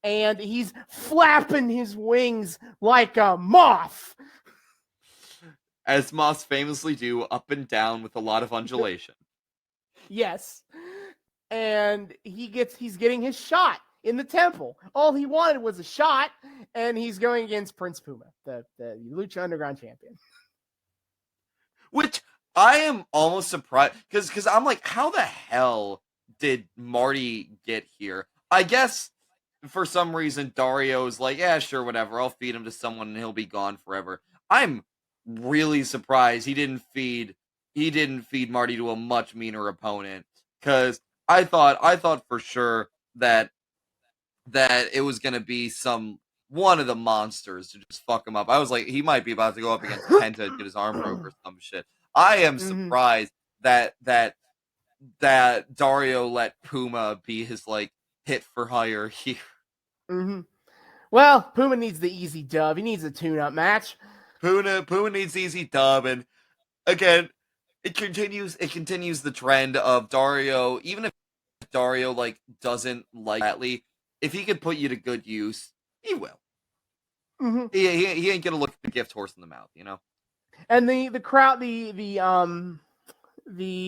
And he's flapping his wings like a moth. As moths famously do, up and down with a lot of undulation. Yes. And he's getting his shot in the temple. All he wanted was a shot, and he's going against Prince Puma, the Lucha Underground champion. Which I am almost surprised, because I'm like, how the hell did Marty get here? I guess for some reason Dario's like, yeah, sure, whatever, I'll feed him to someone and he'll be gone forever. I'm really surprised he didn't feed Marty to a much meaner opponent, because I thought for sure that it was gonna be one of the monsters to just fuck him up. I was like, he might be about to go up against Penta and get his arm broke or some shit. I am surprised that Dario let Puma be his like hit for hire here. Well, Puma needs the easy dub. He needs a tune-up match. Puma needs the easy dub, and again, it continues the trend of Dario. Even if Dario like doesn't like Atlee, if he could put you to good use, he will. He ain't gonna look the gift horse in the mouth, you know. And the crowd, the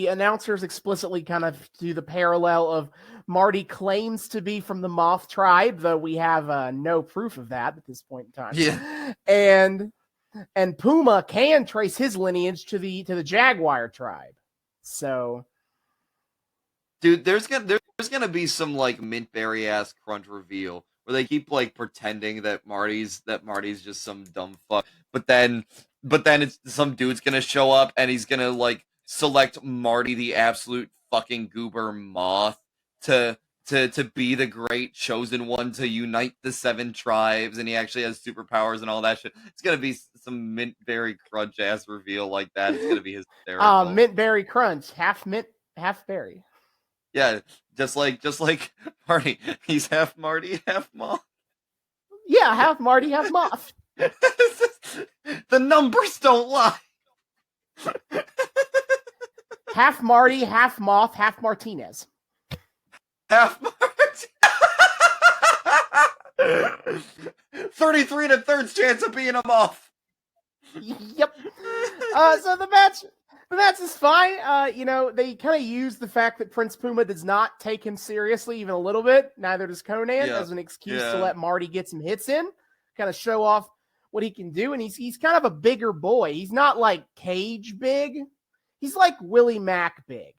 announcers explicitly kind of do the parallel of Marty claims to be from the Moth tribe, though we have no proof of that at this point in time. Yeah, and Puma can trace his lineage to the Jaguar tribe. So, dude, there's gonna be some like Mintberry ass crunch reveal where they keep like pretending that Marty's just some dumb fuck, but then it's some dude's gonna show up and he's gonna like select Marty the absolute fucking goober moth to be the great chosen one to unite the 7 tribes, and he actually has superpowers and all that shit. It's gonna be some Mintberry crunch ass reveal like that. It's gonna be hysterical. Mintberry crunch, half mint, half berry. Yeah, just like Marty. He's half Marty, half moth. Yeah, half Marty, half moth. The numbers don't lie. Half Marty, half moth, half Martinez. Half Marty. 33 to third's chance of being a moth. Yep. So the match is fine. They kind of use the fact that Prince Puma does not take him seriously even a little bit. Neither does Conan, as an excuse to let Marty get some hits in, kind of show off what he can do. And he's kind of a bigger boy. He's not like Cage big. He's like Willie Mack big.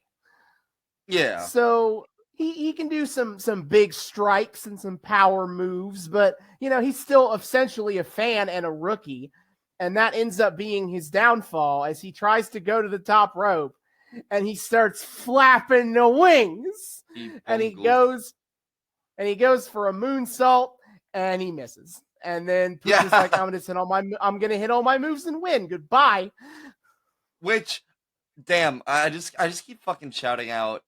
Yeah. So he can do some big strikes and some power moves, but he's still essentially a fan and a rookie. And that ends up being his downfall as he tries to go to the top rope and he starts flapping the wings. And he goes for a moonsault and he misses. And then Puma's like, I'm gonna hit all my moves and win. Goodbye. Which damn, I just keep fucking shouting out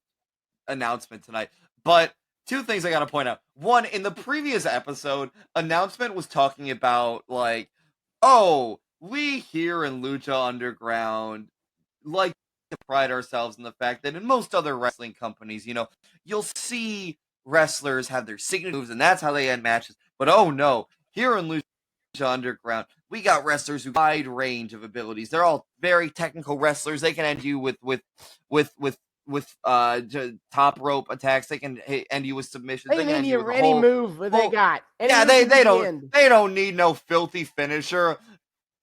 announcement tonight. But two things I gotta point out. One, in the previous episode, announcement was talking about like, oh, we here in Lucha Underground like to pride ourselves in the fact that in most other wrestling companies, you'll see wrestlers have their signature moves and that's how they end matches. But oh no, here in Lucha Underground, we got wrestlers who wide range of abilities. They're all very technical wrestlers. They can end you with top rope attacks. They can end you with submissions. They can end you with any move they got. They don't need no filthy finisher.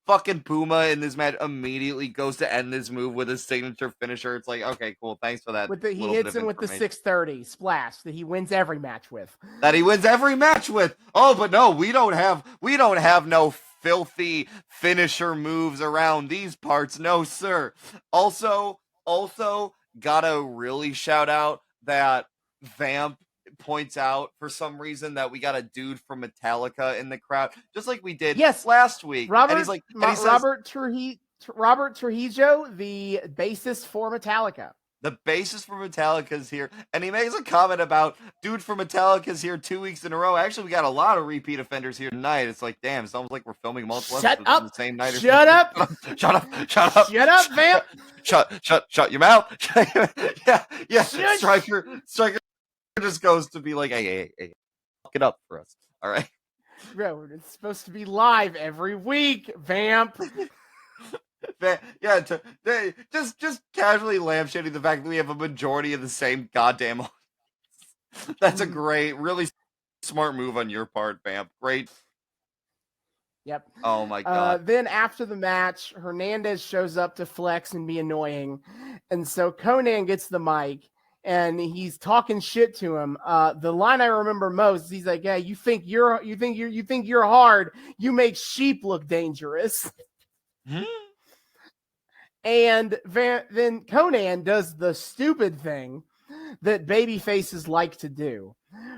Fucking Puma in this match immediately goes to end this move with his signature finisher. It's like, okay, cool, thanks for that. He hits him with the 630 splash that he wins every match with. Oh, but no, we don't have no filthy finisher moves around these parts, no sir. Also, gotta really shout out that Vamp points out for some reason that we got a dude from Metallica in the crowd, just like we did last week. Robert Trujillo, the bassist for Metallica. The bassist for Metallica is here, and he makes a comment about dude from Metallica is here 2 weeks in a row. Actually, we got a lot of repeat offenders here tonight. It's like, damn, it's almost like we're filming multiple episodes on the same night. Shut up, Vamp. Shut your mouth. yeah. Striker just goes to be like, hey, fuck it up for us. All right. Bro, it's supposed to be live every week, Vamp. Yeah, just casually lampshading the fact that we have a majority of the same goddamn audience. That's a great, really smart move on your part, Vamp. Great. Yep. Oh my god. Then after the match, Hernandez shows up to flex and be annoying, and so Conan gets the mic and he's talking shit to him. The line I remember most is he's like, "Hey, you think you're hard? You make sheep look dangerous." And then Conan does the stupid thing that baby faces like to do,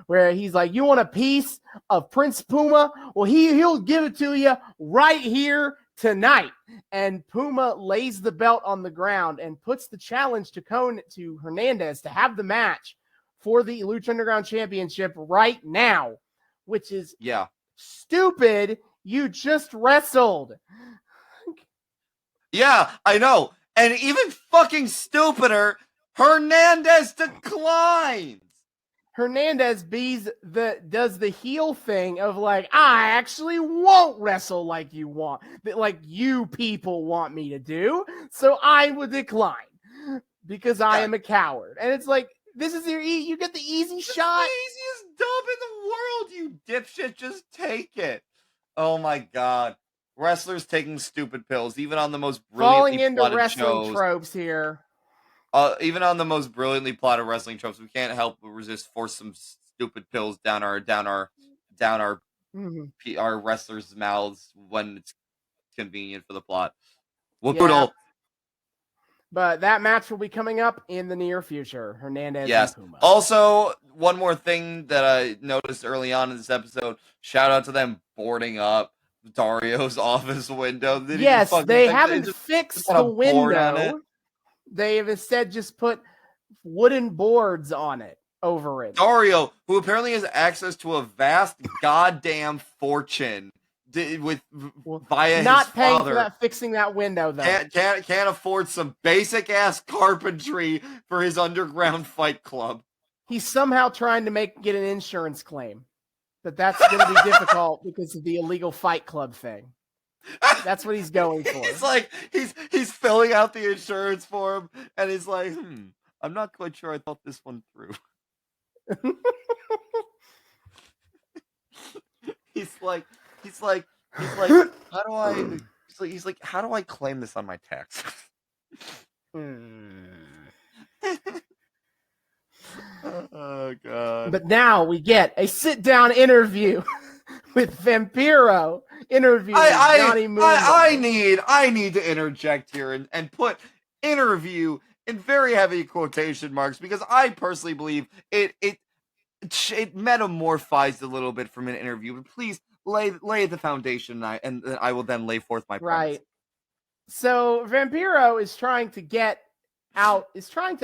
where he's like, "You want a piece of Prince Puma? Well, he'll give it to you right here tonight." And Puma lays the belt on the ground and puts the challenge to Hernandez to have the match for the Lucha Underground Championship right now, which is stupid. You just wrestled. Yeah, I know. And even fucking stupider, Hernandez declines. Hernandez does the heel thing of like, I actually won't wrestle like you want, like you people want me to do, so I would decline because I am a coward. And it's like, this is you get the easy shot. The easiest dub in the world, you dipshit. Just take it. Oh my god. Wrestlers taking stupid pills, even on the most brilliantly falling into plotted wrestling shows. Tropes here. Even on the most brilliantly plotted wrestling tropes, we can't help but resist force some stupid pills down our our wrestlers' mouths when it's convenient for the plot. Brutal. But that match will be coming up in the near future. Hernandez and Puma. Also, one more thing that I noticed early on in this episode, shout out to them boarding up Dario's office window. They haven't fixed the window. They have instead just put wooden boards on it over it. Dario, who apparently has access to a vast goddamn fortune via his father. Not paying for that, fixing that window though. Can't afford some basic ass carpentry for his underground fight club. He's somehow trying to get an insurance claim. But that's going to be difficult because of the illegal fight club thing. That's what he's going for. He's like, he's filling out the insurance form, and he's like, I'm not quite sure I thought this one through. he's like, how do I? He's like, how do I claim this on my tax? Oh god. But now we get a sit-down interview with Vampiro interviewing Johnny Mundo. I need to interject here and put interview in very heavy quotation marks because I personally believe it metamorphized a little bit from an interview. But please lay the foundation and I will then lay forth my premise. Right. So Vampiro is trying to get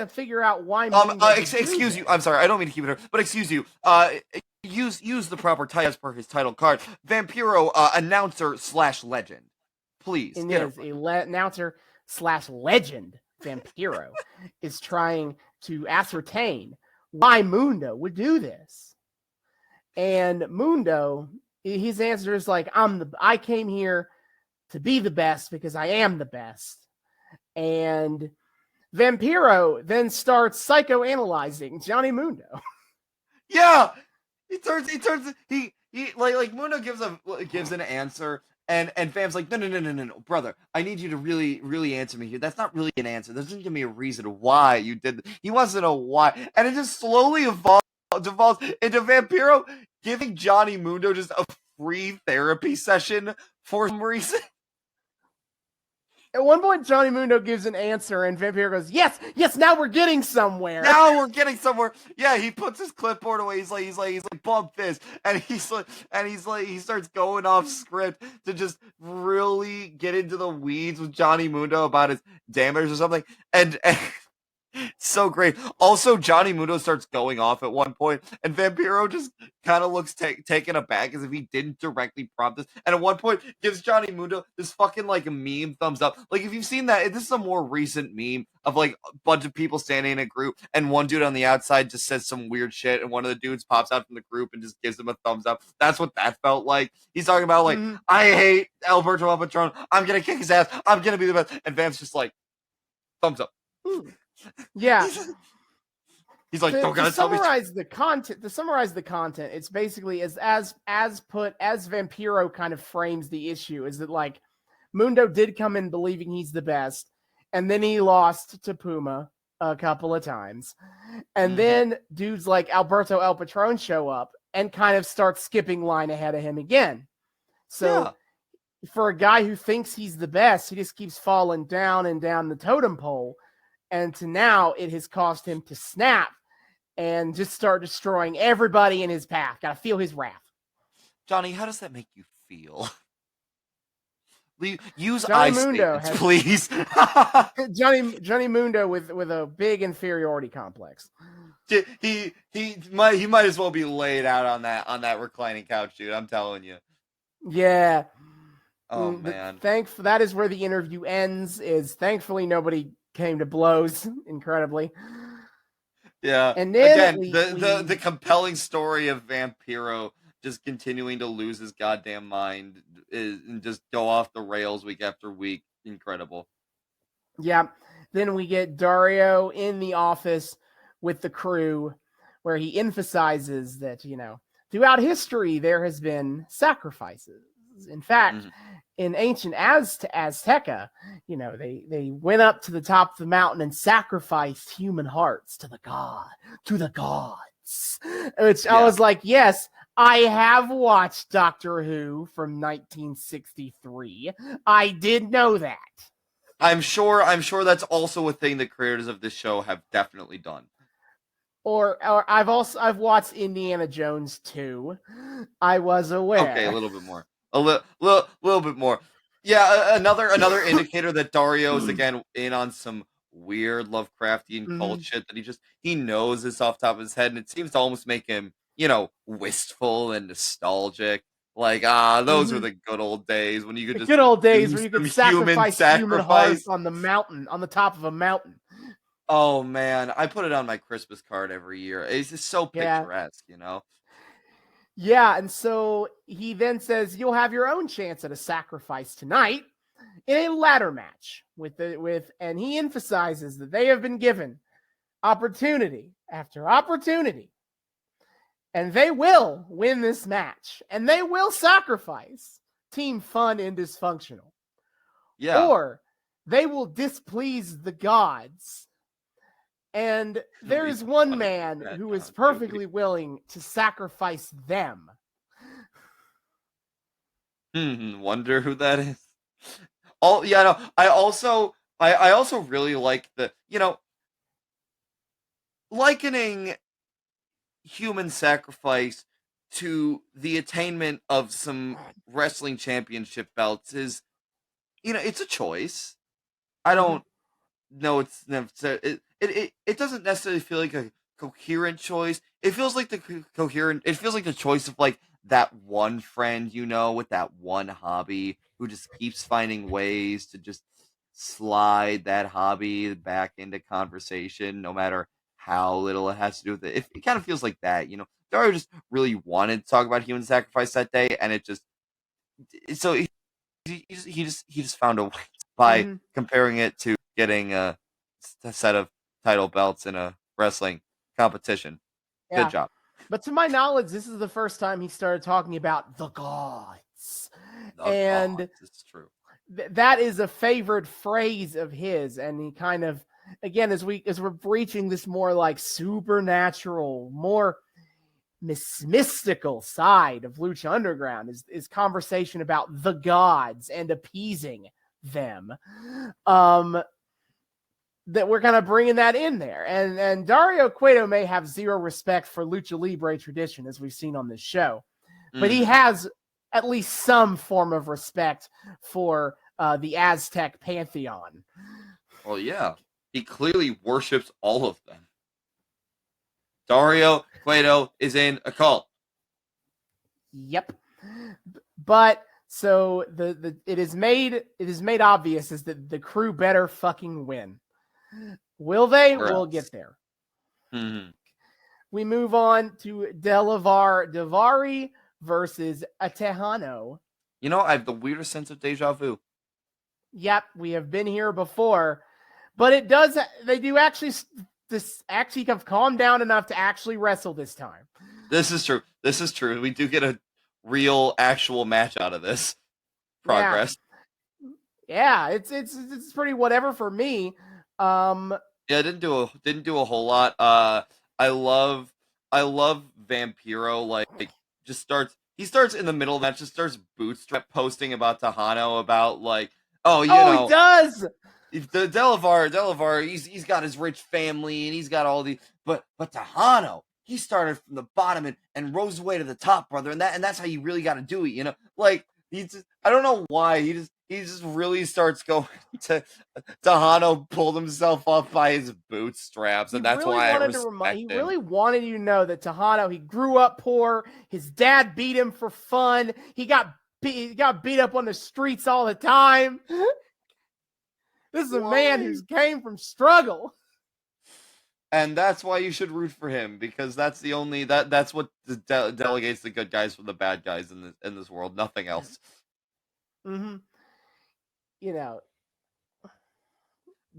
figure out why Mundo excuse you. I'm sorry. I don't mean to keep it here, but excuse you. Use the proper title as per his title card. Vampiro, announcer / legend. Please. It is announcer / legend. Vampiro is trying to ascertain why Mundo would do this. And Mundo, his answer is like, I came here to be the best because I am the best. And Vampiro then starts psychoanalyzing Johnny Mundo. Yeah, he like Mundo gives an answer, and Vam's like, no, brother, I need you to really answer me here. That's not really an answer. Doesn't give me a reason why you did. He wants to know why, and it just slowly devolves into Vampiro giving Johnny Mundo just a free therapy session for some reason. At one point, Johnny Mundo gives an answer, and Vampiro goes, "Yes, now we're getting somewhere." Yeah, he puts his clipboard away. He's like, bump this, and he starts going off script to just really get into the weeds with Johnny Mundo about his damage or something, and so great. Also, Johnny Mundo starts going off at one point, and Vampiro just kind of looks taken aback as if he didn't directly prompt this. And at one point, gives Johnny Mundo this fucking like a meme thumbs up. Like if you've seen that, this is a more recent meme of like a bunch of people standing in a group, and one dude on the outside just says some weird shit, and one of the dudes pops out from the group and just gives him a thumbs up. That's what that felt like. He's talking about like, I hate Alberto El Patron. I'm gonna kick his ass. I'm gonna be the best. And Vam's just like, thumbs up. Yeah. He's like, don't gotta to summarize the content, it's basically as Vampiro kind of frames the issue is that like Mundo did come in believing he's the best, and then he lost to Puma a couple of times. And then dudes like Alberto El Patron show up and kind of start skipping line ahead of him again. So for a guy who thinks he's the best, he just keeps falling down and down the totem pole. And to now, it has caused him to snap and just start destroying everybody in his path. Gotta feel his wrath. Johnny, how does that make you feel? Use Johnny I Mundo statements, please. Johnny Mundo with a big inferiority complex. He might as well be laid out on that reclining couch, dude. I'm telling you. Yeah. Oh man. That is where the interview ends. Thankfully nobody came to blows, incredibly. Yeah. And then again, the compelling story of Vampiro just continuing to lose his goddamn mind and just go off the rails week after week. Incredible. Yeah. Then we get Dario in the office with the crew where he emphasizes that, throughout history there has been sacrifices. In fact, in ancient Azteca, they went up to the top of the mountain and sacrificed human hearts to the gods. Which I was like, yes, I have watched Doctor Who from 1963. I did know that. I'm sure that's also a thing the creators of this show have definitely done. Or I've watched Indiana Jones 2. I was aware. Okay, a little bit more. A little bit more. Yeah, another indicator that Dario is again in on some weird Lovecraftian cult shit that he knows this off the top of his head, and it seems to almost make him, wistful and nostalgic. Like, those were the good old days when you could just good old days where you could sacrifice human hearts on the mountain, on the top of a mountain. Oh man, I put it on my Christmas card every year. It's just so picturesque, Yeah, and so he then says, "You'll have your own chance at a sacrifice tonight in a ladder match and he emphasizes that they have been given opportunity after opportunity, and they will win this match, and they will sacrifice Team Fun and Dysfunctional, or they will displease the gods." And there is one man who is perfectly willing to sacrifice them. Wonder who that is. I also really like the, likening human sacrifice to the attainment of some wrestling championship belts is, it's a choice. I don't no, it's it doesn't necessarily feel like a coherent choice. It feels like it feels like the choice of like that one friend, with that one hobby who just keeps finding ways to just slide that hobby back into conversation, no matter how little it has to do with it. It kind of feels like that. Dario just really wanted to talk about human sacrifice that day, and it just so he just found a way by comparing it to getting a set of title belts in a wrestling competition. Yeah. Good job. But to my knowledge, this is the first time he started talking about the gods. It's true. That is a favorite phrase of his, and he kind of, again, as we're reaching this more like supernatural, more mystical side of Lucha Underground is conversation about the gods and appeasing them. That we're kind of bringing that in there. And Dario Cueto may have zero respect for Lucha Libre tradition, as we've seen on this show, but he has at least some form of respect for the Aztec pantheon. Well, yeah, he clearly worships all of them. Dario Cueto is in a cult. Yep. But so it is made obvious is that the crew better fucking win. Will they? We'll get there. Mm-hmm. We move on to Delavar Davari versus Tejano. I have the weirdest sense of deja vu. Yep, we have been here before, but they do actually have calmed down enough to actually wrestle this time. This is true. We do get a real actual match out of this. Progress. Yeah, it's pretty whatever for me. Didn't do a whole lot. I love Vampiro. Like just starts in the middle of that, just starts bootstrap posting about Tejano about like, he does. The Delavar, he's got his rich family and he's got all the but Tejano, he started from the bottom and rose away to the top, brother, and that's how you really got to do it, like I don't know why he just really starts going to Tejano pulled himself up by his bootstraps, and that's why I respect him. He really wanted you to know that Tejano, he grew up poor. His dad beat him for fun. He got beat up on the streets all the time. This is a man who came from struggle. And that's why you should root for him, because that's the only that's what delegates the good guys from the bad guys in this world. Nothing else. Mm-hmm.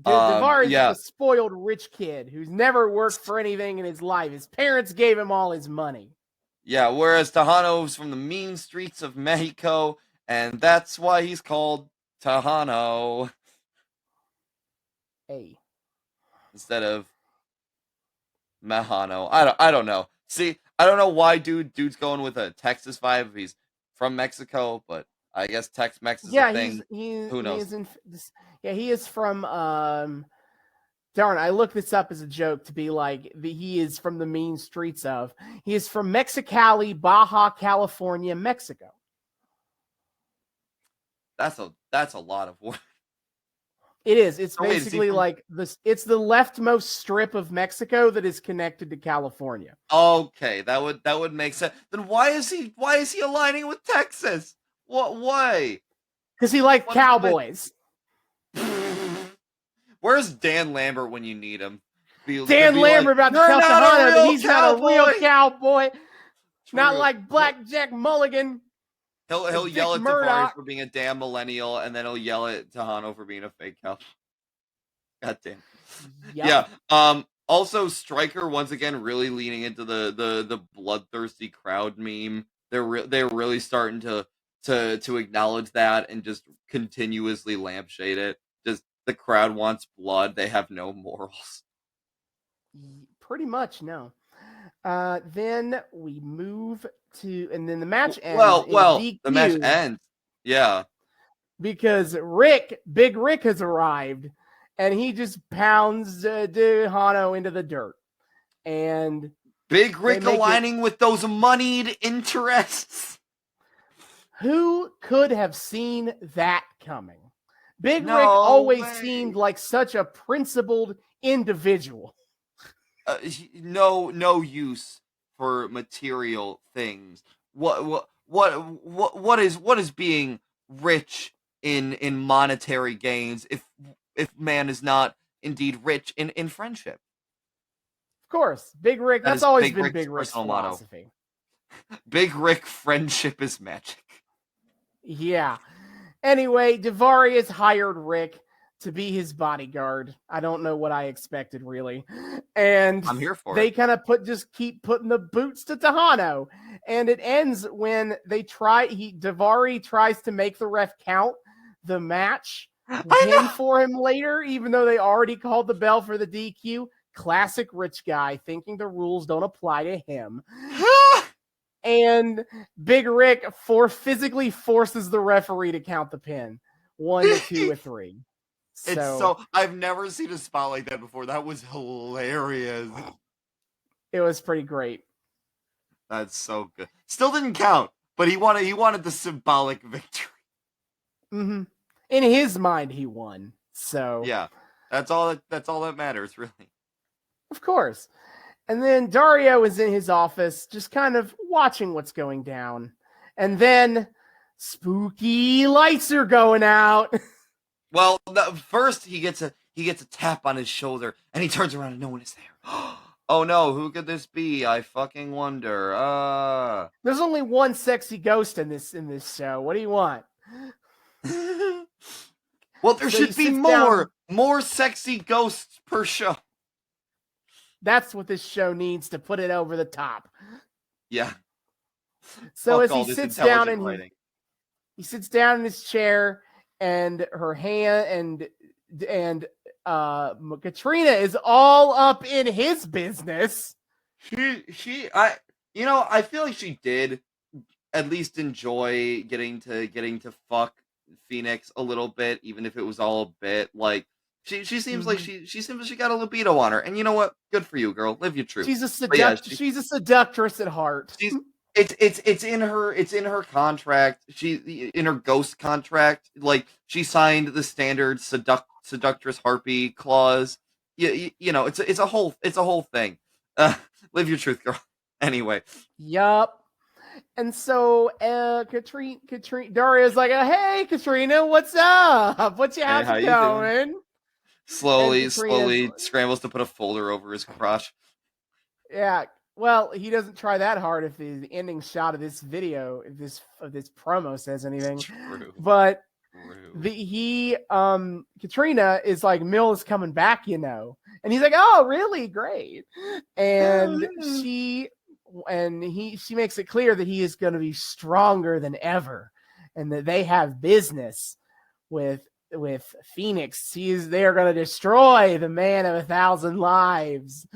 Davar is a spoiled rich kid who's never worked for anything in his life. His parents gave him all his money. Yeah, whereas Tejano's from the mean streets of Mexico, and that's why he's called Tejano. Hey. Instead of Mahano. I don't know. See, I don't know why dude's going with a Texas vibe. He's from Mexico, but I guess Tex-Mex is a thing. Who knows? He is from darn, I looked this up as a joke to be like he is from the mean streets of. He is from Mexicali, Baja California, Mexico. That's a lot of work. It is. It's basically like this. It's the leftmost strip of Mexico that is connected to California. Okay, that would make sense. Then why is he aligning with Texas? What? Why? Because he likes cowboys. Where's Dan Lambert when you need him? Dan Lambert about to tell Tejano that he's not a real cowboy. True. Not like Blackjack Mulligan. He'll yell at Davari for being a damn millennial, and then he'll yell at Tejano for being a fake cowboy. God damn. Yep. Yeah. Also, Stryker once again really leaning into the bloodthirsty crowd meme. They're really starting to acknowledge that and just continuously lampshade it. Just the crowd wants blood. They have no morals. Pretty much, no. Then we move to, and then the match ends. Well, the match ends. Yeah. Because Big Rick has arrived, and he just pounds Tejano into the dirt. And Big Rick aligning with those moneyed interests. Who could have seen that coming? Big No Rick always way. seemed like such a principled individual. No use for material things. What is being rich in monetary gains if man is not indeed rich in friendship? Of course, Big Rick, That that's is always Big been Rick's Big Rick's personal motto. philosophy. Big Rick, friendship is magic. Yeah. Anyway, Devarius hired Rick to be his bodyguard. I don't know what I expected, really. And I'm here for they it. kind of just keep putting the boots to Tejano. And it ends when Davari tries to make the ref count the match win for him later, even though they already called the bell for the DQ. Classic rich guy thinking the rules don't apply to him. And Big Rick physically forces the referee to count the pin. 1, 2, or 3. So I've never seen a spot like that before. That was hilarious. It was pretty great. That's so good. Still didn't count, but he wanted the symbolic victory. Mm-hmm. In his mind, he won. So yeah, that's all that matters, really. Of course. And then Dario is in his office, just kind of watching what's going down. And then spooky lights are going out. Well, first he gets a tap on his shoulder, and he turns around and no one is there. Oh no, who could this be? I fucking wonder. There's only one sexy ghost in this show. What do you want? Well, there should be more sexy ghosts per show. That's what this show needs to put it over the top. Yeah. So as he sits down he sits down in his chair, and her hand and Catrina is all up in his business. I feel like she did at least enjoy getting to fuck Phoenix a little bit, even if it was all a bit. Like she seems like she got a libido on her, and you know what? Good for you, girl. Live your truth. She's a she's a seductress at heart. It's in her contract. In her ghost contract, like she signed the standard seductress harpy clause. You know, it's a whole thing. Live your truth, girl. Anyway. Yup. And so Catrina Dario's like, hey Catrina, what's up? How's it going? Slowly scrambles to put a folder over his crotch. Yeah. Well, he doesn't try that hard if the ending shot of this video, of this promo says anything. True. But Catrina is like, Mill is coming back, you know. And he's like, oh, really? Great. And she makes it clear that he is going to be stronger than ever, and that they have business with Phoenix. They are going to destroy the man of 1,000 lives.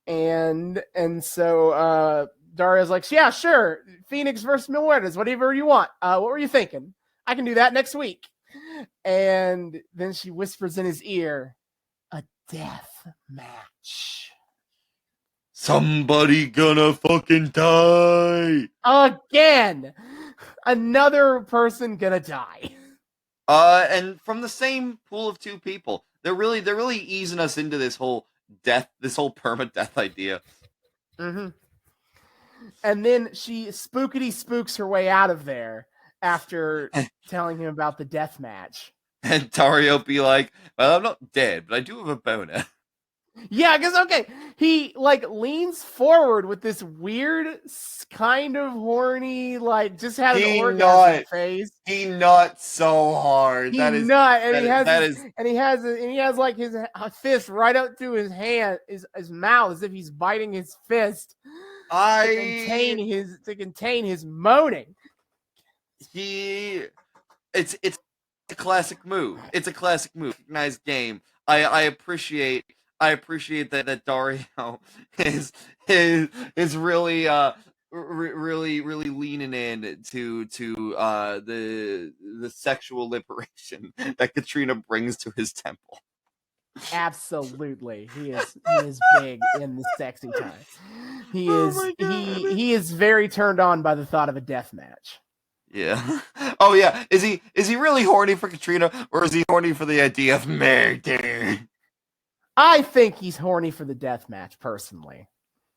And so Dario's like, yeah, sure. Phoenix versus Mil Muertes, whatever you want. What were you thinking? I can do that next week. And then she whispers in his ear, a death match. Somebody gonna fucking die again. Another person gonna die. And from the same pool of two people. They're really easing us into this whole perma-death idea. Mm-hmm. And then she spookity spooks her way out of there after telling him about the death match. And Dario be like, well, I'm not dead, but I do have a boner. Yeah, because, he, leans forward with this weird, kind of horny, just had an orgasm phase. He nuts so hard. He has his fist right up to his hand, his mouth, as if he's biting his fist to contain his moaning. It's a classic move. It's a classic move. Nice game. I appreciate that Dario is really really leaning in to the sexual liberation that Catrina brings to his temple. Absolutely. He is big in the sexy time. He is very turned on by the thought of a death match. Yeah. Oh yeah. Is he really horny for Catrina, or is he horny for the idea of murder? I think he's horny for the death match, personally.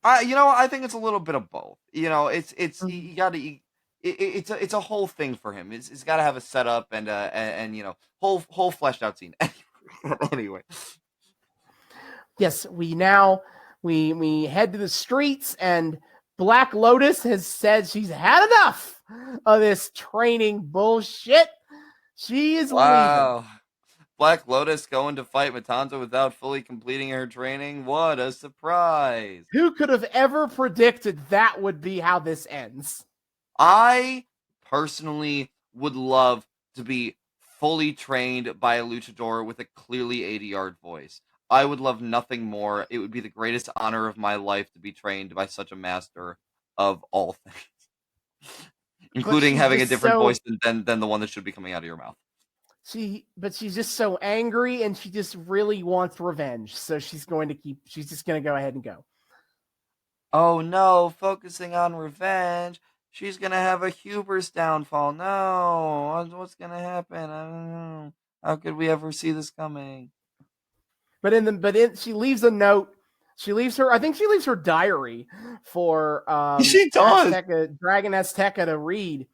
I think it's a little bit of both. It's Mhm. you got to. It's a whole thing for him. It's got to have a setup and whole fleshed out scene. Anyway. Yes, we head to the streets, and Black Lotus has said she's had enough of this training bullshit. She is leaving. Wow. Black Lotus going to fight Matanza without fully completing her training. What a surprise. Who could have ever predicted that would be how this ends? I personally would love to be fully trained by a luchador with a clearly 80-yard voice. I would love nothing more. It would be the greatest honor of my life to be trained by such a master of all things, including having a different voice than the one that should be coming out of your mouth. But she's just so angry, and she just really wants revenge. So she's just going to go ahead and go. Oh no, focusing on revenge. She's going to have a hubris downfall. No, what's going to happen? I don't know. How could we ever see this coming? She leaves a note. I think she leaves her diary for she does. Dragon Azteca to read.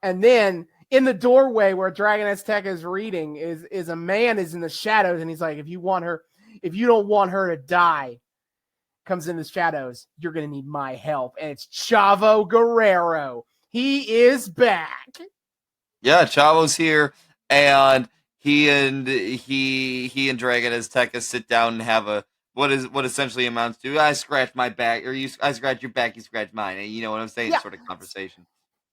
And then in the doorway where Dragon Azteca is reading is a man is in the shadows, and he's like, if you don't want her to die, comes in the shadows, you're gonna need my help. And it's Chavo Guerrero. He is back. Yeah, Chavo's here, and he and Dragon Azteca sit down and have what essentially amounts to I scratch my back, or I scratch your back, you scratch mine. And you know what I'm saying? Yeah. Sort of conversation.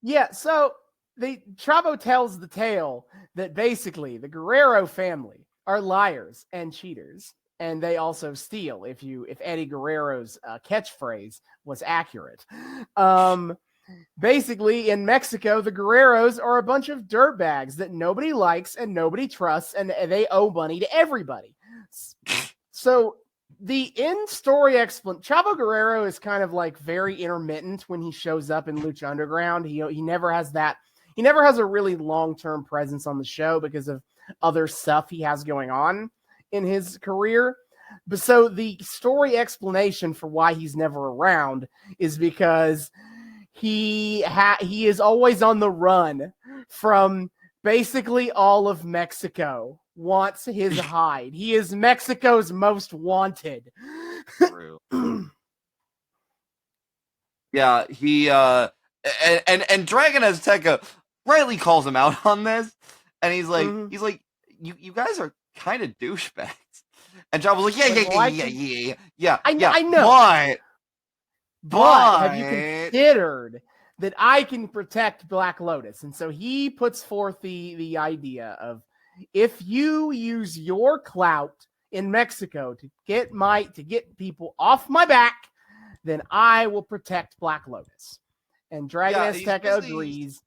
Yeah, so Chavo tells the tale that basically the Guerrero family are liars and cheaters, and they also steal. If Eddie Guerrero's catchphrase was accurate, basically in Mexico, the Guerreros are a bunch of dirtbags that nobody likes and nobody trusts, and they owe money to everybody. So the in-story Chavo Guerrero is kind of like very intermittent when he shows up in Lucha Underground. He never has that. He never has a really long-term presence on the show because of other stuff he has going on in his career. But so the story explanation for why he's never around is because he is always on the run from basically all of Mexico. Wants his hide. He is Mexico's most wanted. True. Yeah, he and Dragon Azteca rightly calls him out on this, and he's like, you guys are kind of douchebags. And Chavo's like, yeah. I know. But have you considered that I can protect Black Lotus? And so he puts forth the idea of, if you use your clout in Mexico to get people off my back, then I will protect Black Lotus. And Dragon Azteca agrees.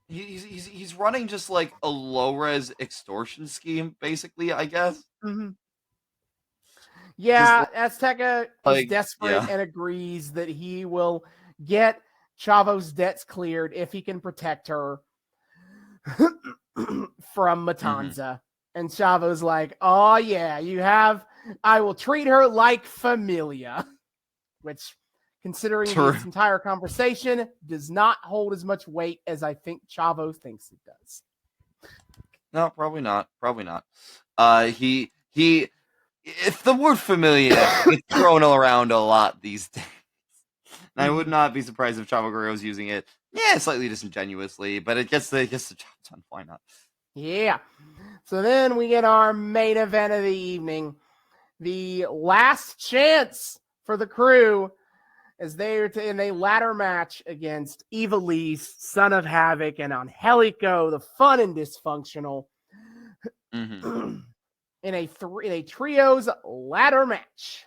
He's running just like a low-res extortion scheme, basically, I guess. Mm-hmm. Yeah, Azteca is desperate and agrees that he will get Chavo's debts cleared if he can protect her from Matanza. And Chavo's like, oh yeah, I will treat her like familia, which, considering this entire conversation, does not hold as much weight as I think Chavo thinks it does. No, probably not. If the word familia gets thrown around a lot these days, and I would not be surprised if Chavo Guerrero's using it, slightly disingenuously, but it gets the job done. Why not? Yeah. So then we get our main event of the evening, the last chance for the crew, as they are in a ladder match against Ivelisse, Son of Havoc, and Angelico, the fun and dysfunctional, in a trios ladder match.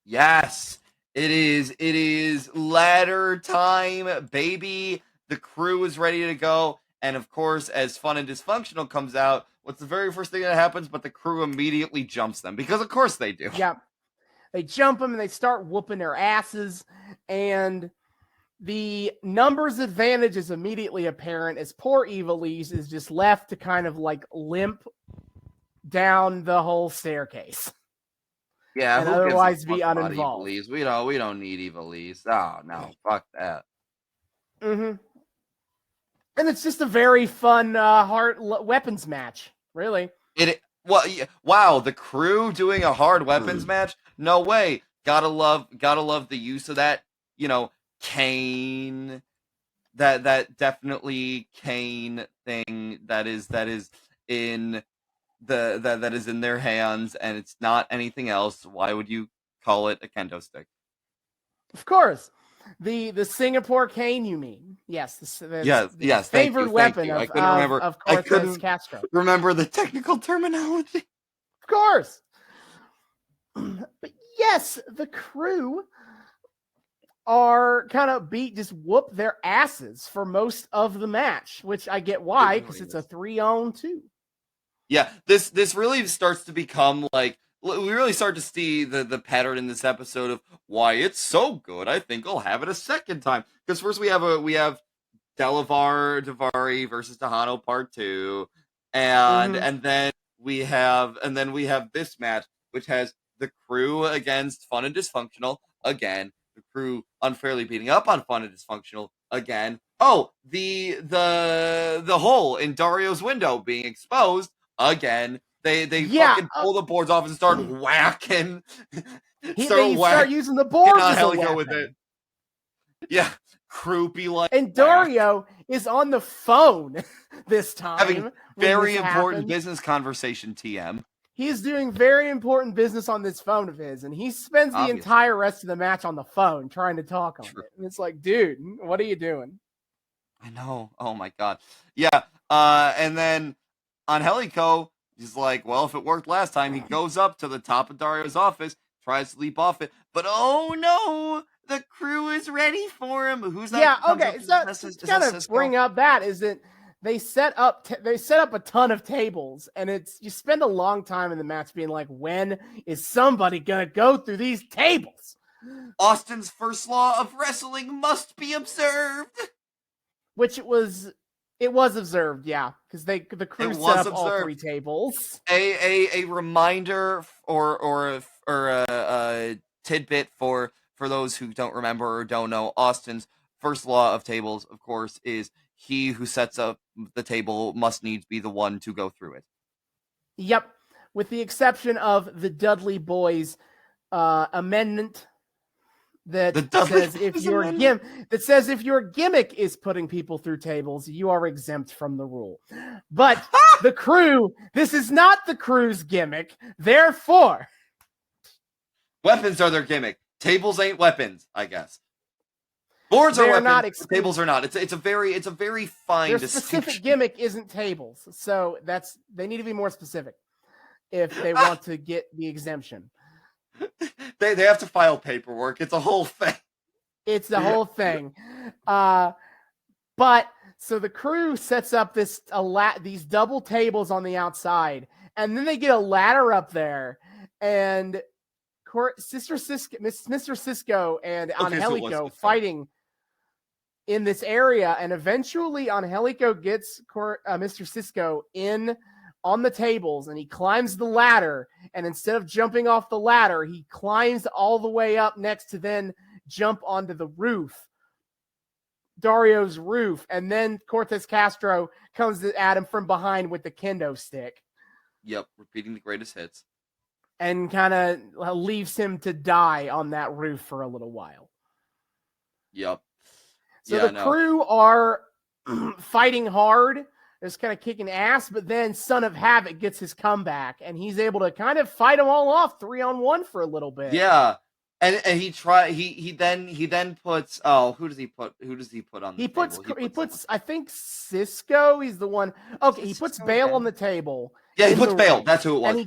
Yes, it is. It is ladder time, baby. The crew is ready to go. And of course, as fun and dysfunctional comes out, what's the very first thing that happens? But the crew immediately jumps them, because of course they do. Yeah. They jump them and they start whooping their asses. And the numbers advantage is immediately apparent as poor Ivelisse is just left to kind of like limp down the whole staircase. Yeah, and who otherwise gives a be fuck about uninvolved. Ivelisse? We don't need Ivelisse. Oh no, fuck that. Mm-hmm. And it's just a very fun hard weapons match, really. Wow, the crew doing a hard weapons match? No way. Gotta love the use of that, cane, that definitely cane thing that is in that is in their hands, and it's not anything else. Why would you call it a kendo stick? Of course. The Singapore cane, you mean? Yes. Yes. Favored weapon thank you. of, I couldn't remember. of I Cortez couldn't Castro. remember the technical terminology. Of course. But yes, the crew are kind of just whoop their asses for most of the match, which I get why, because it's a 3-on-2. Yeah, this really starts to become like, we really start to see the pattern in this episode of why it's so good. I think I'll have it a second time. Because first we have Delavar Davari versus Tahano Part 2, and then we have this match, which has the crew against Fun and Dysfunctional again. The crew unfairly beating up on Fun and Dysfunctional again. Oh, the hole in Dario's window being exposed again. They fucking pull the boards off and start whacking. Start using the boards as a weapon. With it. Yeah, croupy like. And Dario is on the phone this time. Having very important business conversation, TM. He's doing very important business on this phone of his, and he spends the entire rest of the match on the phone trying to talk on it. And it's like, dude, what are you doing? I know. Oh my god. Yeah. And then Angelico, he's like, well, if it worked last time, he goes up to the top of Dario's office, tries to leap off it, but oh no, the crew is ready for him. Who's that? Yeah. Okay. So to kind of bring up that is that they set up a ton of tables, and you spend a long time in the match being like, when is somebody gonna go through these tables? Austin's first law of wrestling must be observed. Which it was observed, yeah, because the crew set up all 3 tables. A reminder or a tidbit for those who don't remember or don't know, Austin's first law of tables, of course, is he who sets up the table must needs be the one to go through it. Yep, with the exception of the Dudley Boys amendment that says if your gimmick is putting people through tables, you are exempt from the rule. But the crew, this is not the crew's gimmick. Therefore, weapons are their gimmick. Tables ain't weapons, I guess. Boards are weapons. Tables are not. It's a very fine distinction. Their specific gimmick isn't tables, so they need to be more specific if they want to get the exemption. They have to file paperwork. It's a whole thing. It's the whole thing. But so the crew sets up these double tables on the outside, and then they get a ladder up there, and Mr. Cisco and Angelico fighting in this area, and eventually Angelico gets Mr. Cisco in on the tables, and he climbs the ladder, and instead of jumping off the ladder, he climbs all the way up next to then jump onto the roof, Dario's roof, and then Cortez Castro comes at him from behind with the kendo stick. Yep, repeating the greatest hits. And kind of leaves him to die on that roof for a little while. Yep. So crew are fighting hard, just kind of kicking ass, but then Son of Havoc gets his comeback, and he's able to kind of fight them all off 3-on-1 for a little bit. Yeah. And he then puts who does he put on the table? He puts I think Cisco, he's the one. Okay, he puts Bale on the table. Yeah, he puts Bale. That's who it was. And he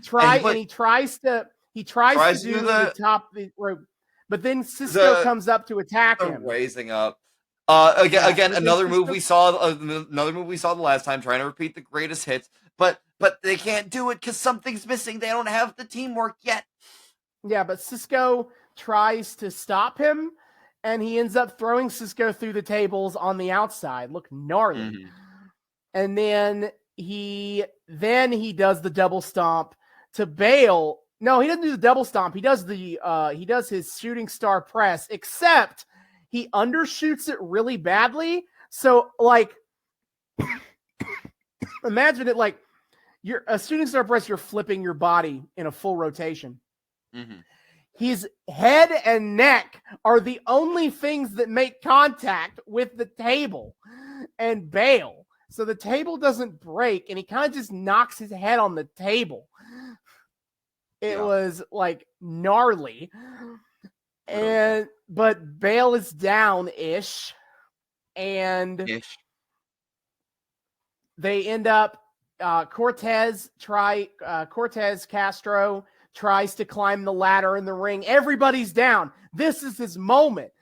tries to do the top rope, but then Cisco comes up to attack him. Raising up. Again, another move we saw the last time, trying to repeat the greatest hits, but they can't do it because something's missing. They don't have the teamwork yet. Yeah, but Cisco tries to stop him, and he ends up throwing Cisco through the tables on the outside. Look gnarly. Mm-hmm. And then he does the double stomp to bail. No, he doesn't do the double stomp. He does his shooting star press, except he undershoots it really badly. So like imagine it like you're a shooting star press, you're flipping your body in a full rotation. Mm-hmm. His head and neck are the only things that make contact with the table and bail. So the table doesn't break, and he kind of just knocks his head on the table. It was like gnarly. But Bale is down-ish. And they end up Cortez Castro tries to climb the ladder in the ring. Everybody's down. This is his moment.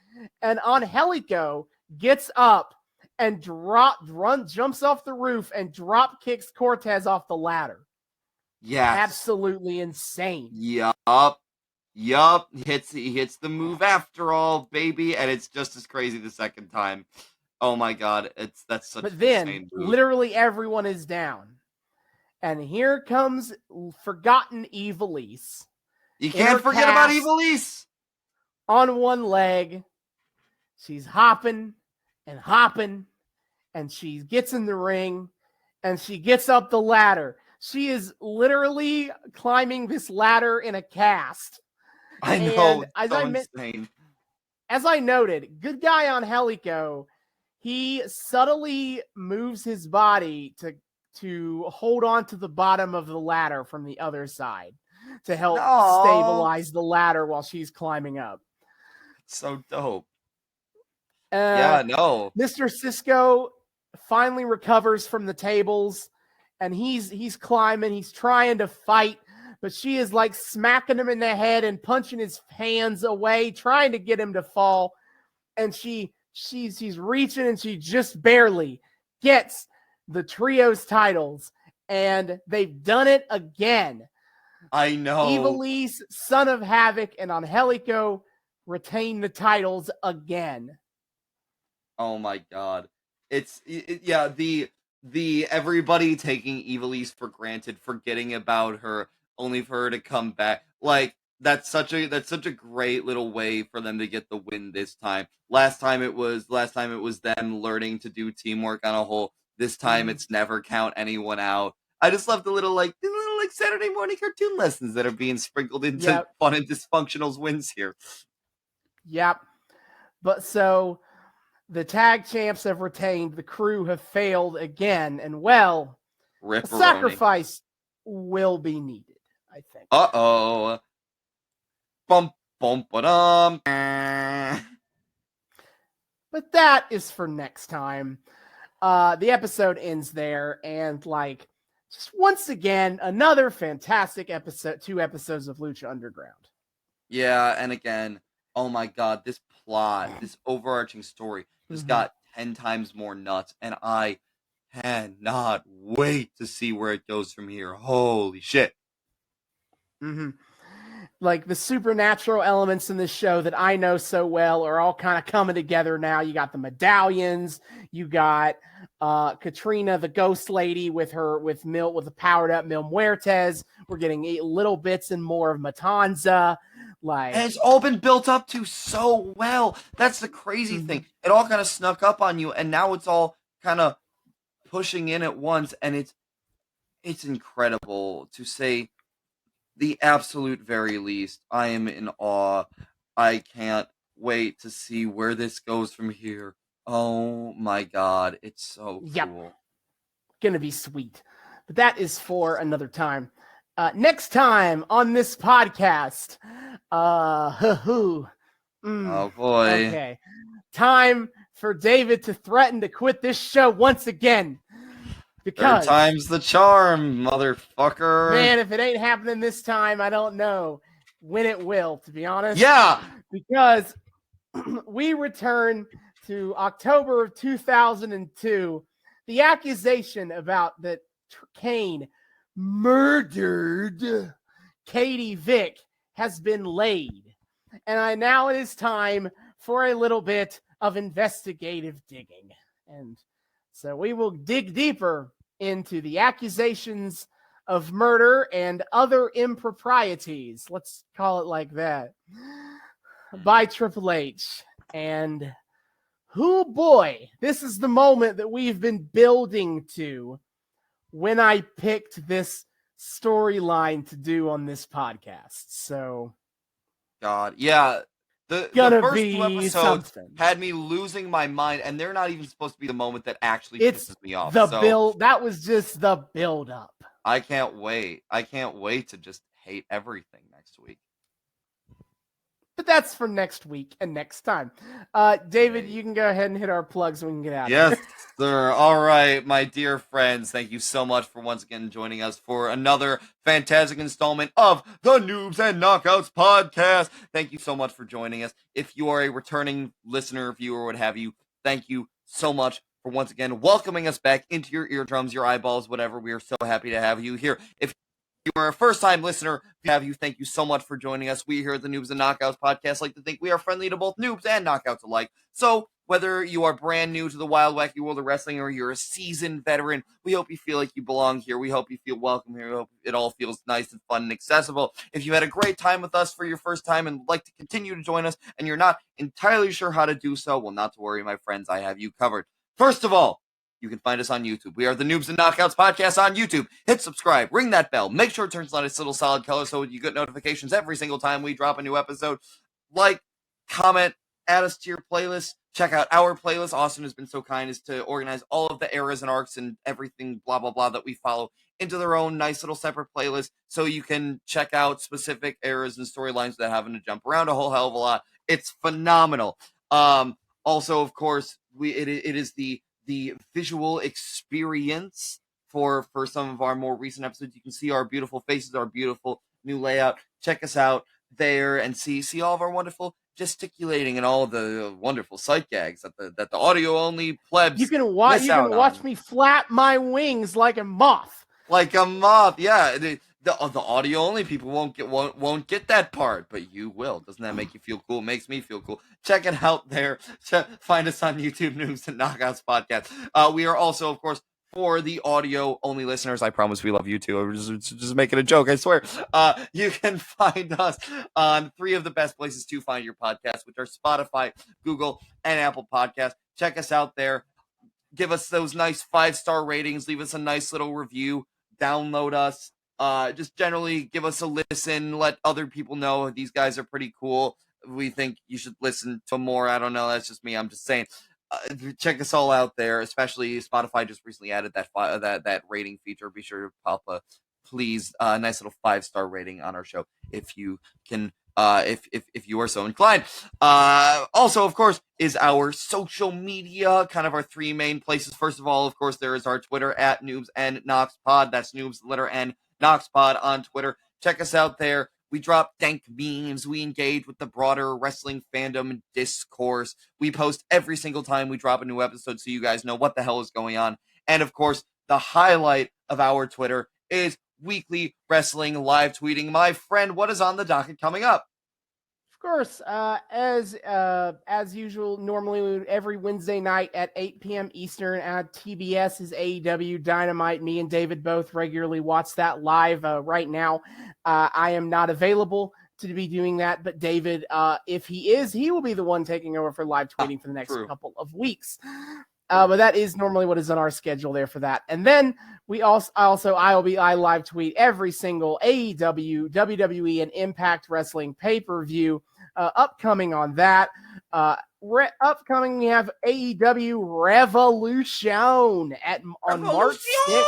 And Angelico gets up and jumps off the roof and drop kicks Cortez off the ladder. Yes. Absolutely insane. Yup. He hits the move after all, baby, and it's just as crazy the second time. Oh my god, that's such But an then insane move. literally everyone is down. And here comes forgotten Ivelisse. You can't forget about Ivelisse. On one leg. She's hopping, and she gets in the ring, and she gets up the ladder. She is literally climbing this ladder in a cast. I know, insane. As I noted, good guy on Angelico, he subtly moves his body to hold on to the bottom of the ladder from the other side to help stabilize the ladder while she's climbing up. It's so dope. Mr. Cisco finally recovers from the tables, and he's climbing. He's trying to fight, but she is like smacking him in the head and punching his hands away, trying to get him to fall. And she's reaching, and she just barely gets the trios titles, and they've done it again. I know. Ivelisse, Son of Havoc, and Angelico retain the titles again. Oh my god. The everybody taking Ivelisse for granted, forgetting about her, only for her to come back. Like, that's such a great little way for them to get the win this time. Last time it was them learning to do teamwork on a whole. This time it's never count anyone out. I just love the little Saturday morning cartoon lessons that are being sprinkled into fun and dysfunctional wins here. Yep. But so the tag champs have retained. The crew have failed again. And a sacrifice will be needed, I think. Uh-oh. Bum, bum, ba-dum. But that is for next time. The episode ends there. And just once again, another fantastic episode, 2 episodes of Lucha Underground. Yeah, and again, oh my god, this plot, this overarching story just got 10 times more nuts, and I cannot wait to see where it goes from here. Holy shit. Like, the supernatural elements in this show that I know so well are all kind of coming together now. You got the medallions, you got Catrina, the ghost lady, with the powered up Mil Muertes. We're getting little bits and more of Matanza. And it's all been built up to so well. That's the crazy thing. It all kind of snuck up on you, and now it's all kind of pushing in at once, and it's incredible, to say the absolute very least. I am in awe. I can't wait to see where this goes from here. Oh my god, it's so cool. Gonna be sweet. But that is for another time. Next time on this podcast, oh boy. Okay. Time for David to threaten to quit this show once again. Because 3rd time's the charm, motherfucker. Man, if it ain't happening this time, I don't know when it will, to be honest. Yeah. Because we return to October of 2002. The accusation about that Kane murdered Katie Vick has been laid. And now it is time for a little bit of investigative digging. And so we will dig deeper into the accusations of murder and other improprieties, let's call it like that, by Triple H. And who boy, this is the moment that we've been building to when I picked this storyline to do on this podcast. So, God, yeah. The first two episodes had me losing my mind, and they're not even supposed to be the moment that actually pisses me off. That was just the build up. I can't wait. I can't wait to just hate everything next week. But that's for next week and next time. David, you can go ahead and hit our plugs so we can get out of here. Yes, sir. All right, my dear friends, thank you so much for once again joining us for another fantastic installment of the Noobs and Knockouts Podcast. Thank you so much for joining us. If you are a returning listener, viewer, what have you, thank you so much for once again welcoming us back into your eardrums, your eyeballs, whatever. We are so happy to have you here. If you are a first-time listener, thank you so much for joining us. We here at the Noobs and Knockouts Podcast like to think we are friendly to both noobs and knockouts alike. So, whether you are brand new to the wild, wacky world of wrestling or you're a seasoned veteran, we hope you feel like you belong here. We hope you feel welcome here. We hope it all feels nice and fun and accessible. If you had a great time with us for your first time and would like to continue to join us and you're not entirely sure how to do so, well, not to worry, my friends. I have you covered. First of all, you can find us on YouTube. We are the Noobs and Knockouts Podcast on YouTube. Hit subscribe, ring that bell, make sure it turns on its little solid color so you get notifications every single time we drop a new episode. Like, comment, add us to your playlist, check out our playlist. Austin has been so kind as to organize all of the eras and arcs and everything, blah, blah, blah, that we follow into their own nice little separate playlist so you can check out specific eras and storylines without having to jump around a whole hell of a lot. It's phenomenal. Also, of course, it is the visual experience for some of our more recent episodes. You can see our beautiful faces, our beautiful new layout. Check us out there and see all of our wonderful gesticulating and all of the wonderful sight gags that the audio only plebs. You can watch me flap my wings like a moth. Like a moth, yeah. The audio only people won't get that part, but you will. Doesn't that make you feel cool? It makes me feel cool. Check it out there. Find us on YouTube, Noobs and Knockouts Podcast. We are also, of course, for the audio only listeners. I promise we love you too. I'm just making a joke, I swear. You can find us on 3 of the best places to find your podcast, which are Spotify, Google, and Apple Podcasts. Check us out there. Give us those nice 5-star ratings. Leave us a nice little review. Download us. Just generally give us a listen. Let other people know these guys are pretty cool. We think you should listen to more. I don't know. That's just me. I'm just saying. Check us all out there. Especially Spotify just recently added that rating feature. Be sure to pop a please nice little 5-star rating on our show if you can. If you are so inclined. Also, of course, is our social media, kind of our 3 main places. First of all, of course, there is our Twitter at Noobs and Knox Pod. That's Noobs, the letter N, Knox Pod on Twitter. Check us out there. We drop dank memes. We engage with the broader wrestling fandom and discourse. We post every single time we drop a new episode so you guys know what the hell is going on. And, of course, the highlight of our Twitter is weekly wrestling live tweeting. My friend, what is on the docket coming up? Of course, as usual, normally every Wednesday night at 8 p.m. Eastern at TBS is AEW Dynamite. Me and David both regularly watch that live. Right now, I am not available to be doing that, but David, if he is, he will be the one taking over for live tweeting for the next couple of weeks. But that is normally what is on our schedule there for that. And then we I live tweet every single AEW, WWE, and Impact Wrestling pay-per-view upcoming on that. Upcoming, we have AEW Revolution on March 6th.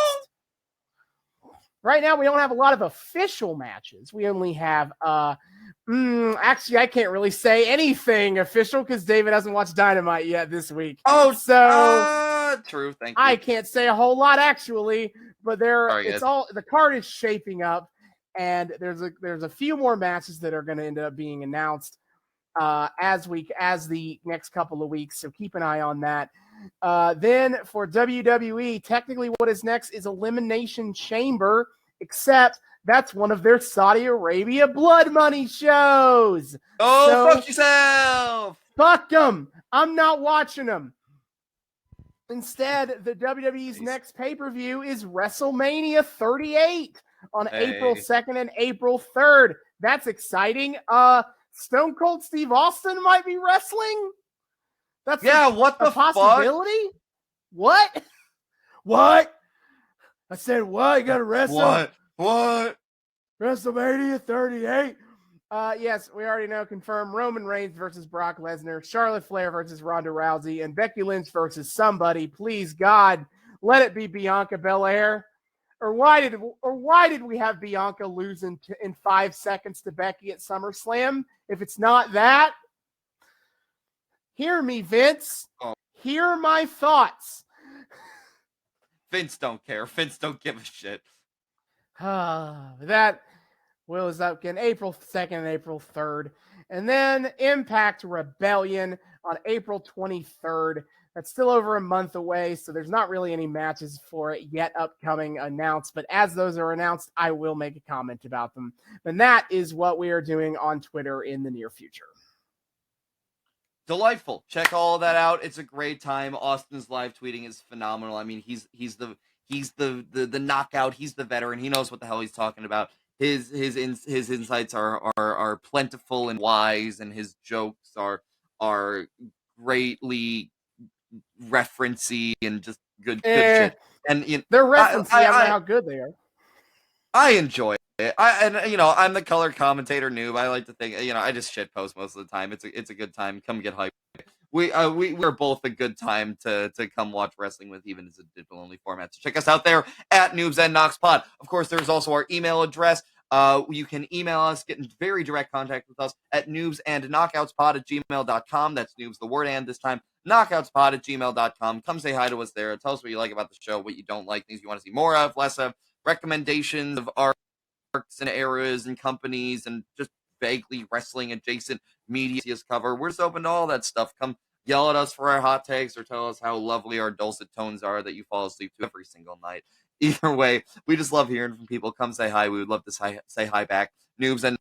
Right now, we don't have a lot of official matches. We only have actually, I can't really say anything official because David hasn't watched Dynamite yet this week. Oh, so true. Thank you. I can't say a whole lot actually, but the card is shaping up, and there's a few more matches that are going to end up being announced as the next couple of weeks. So keep an eye on that. Then for WWE, technically, what is next is Elimination Chamber, except that's one of their Saudi Arabia blood money shows. Oh, fuck yourself! Fuck them. I'm not watching them. Instead, the WWE's next pay-per-view is WrestleMania 38 on April 2nd and April 3rd. That's exciting. Stone Cold Steve Austin might be wrestling. That's what the possibility? Fuck? What? What? I said what? You gotta wrestle? What? WrestleMania 38. Yes, we already know. Confirmed. Roman Reigns versus Brock Lesnar, Charlotte Flair versus Ronda Rousey, and Becky Lynch versus somebody. Please, God, let it be Bianca Belair. Or why did we have Bianca lose in 5 seconds to Becky at SummerSlam? If it's not that, hear me, Vince. Hear my thoughts. Vince don't care. Vince don't give a shit. That will is up again April 2nd and April 3rd. And then Impact Rebellion on April 23rd. That's still over a month away, so there's not really any matches for it yet upcoming announced. But as those are announced, I will make a comment about them. And that is what we are doing on Twitter in the near future. Delightful. Check all of that out. It's a great time. Austin's live tweeting is phenomenal. I mean, he's the knockout. He's the veteran. He knows what the hell he's talking about. His insights are plentiful and wise, and his jokes are greatly referencey and just good shit. And they're referencey. I don't know how good they are. I enjoy it. I'm the color commentator noob. I like to think, I just shit post most of the time. It's a good time. Come get hyped. We're both a good time to come watch wrestling with, even as a digital only format. So check us out there at Noobs and Knockouts Pod. Of course, there's also our email address. You can email us, get in very direct contact with us at noobsandknockoutspod@gmail.com. That's noobs, the word and this time, knockoutspod@gmail.com. Come say hi to us there. Tell us what you like about the show, what you don't like, things you want to see more of, less of, recommendations of arcs and eras and companies, and just vaguely wrestling adjacent media cover. We're just open to all that stuff. Come yell at us for our hot takes or tell us how lovely our dulcet tones are that you fall asleep to every single night. Either way, we just love hearing from people. Come say hi. We would love to say hi back. Noobs and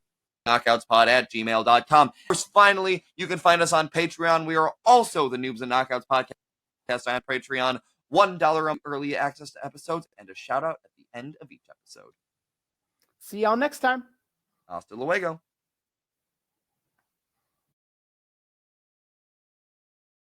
knockoutspod@gmail.com. Finally, you can find us on Patreon. We are also the Noobs and Knockouts Podcast on Patreon. $1 early access to episodes and a shout out at the end of each episode. See y'all next time. Hasta luego.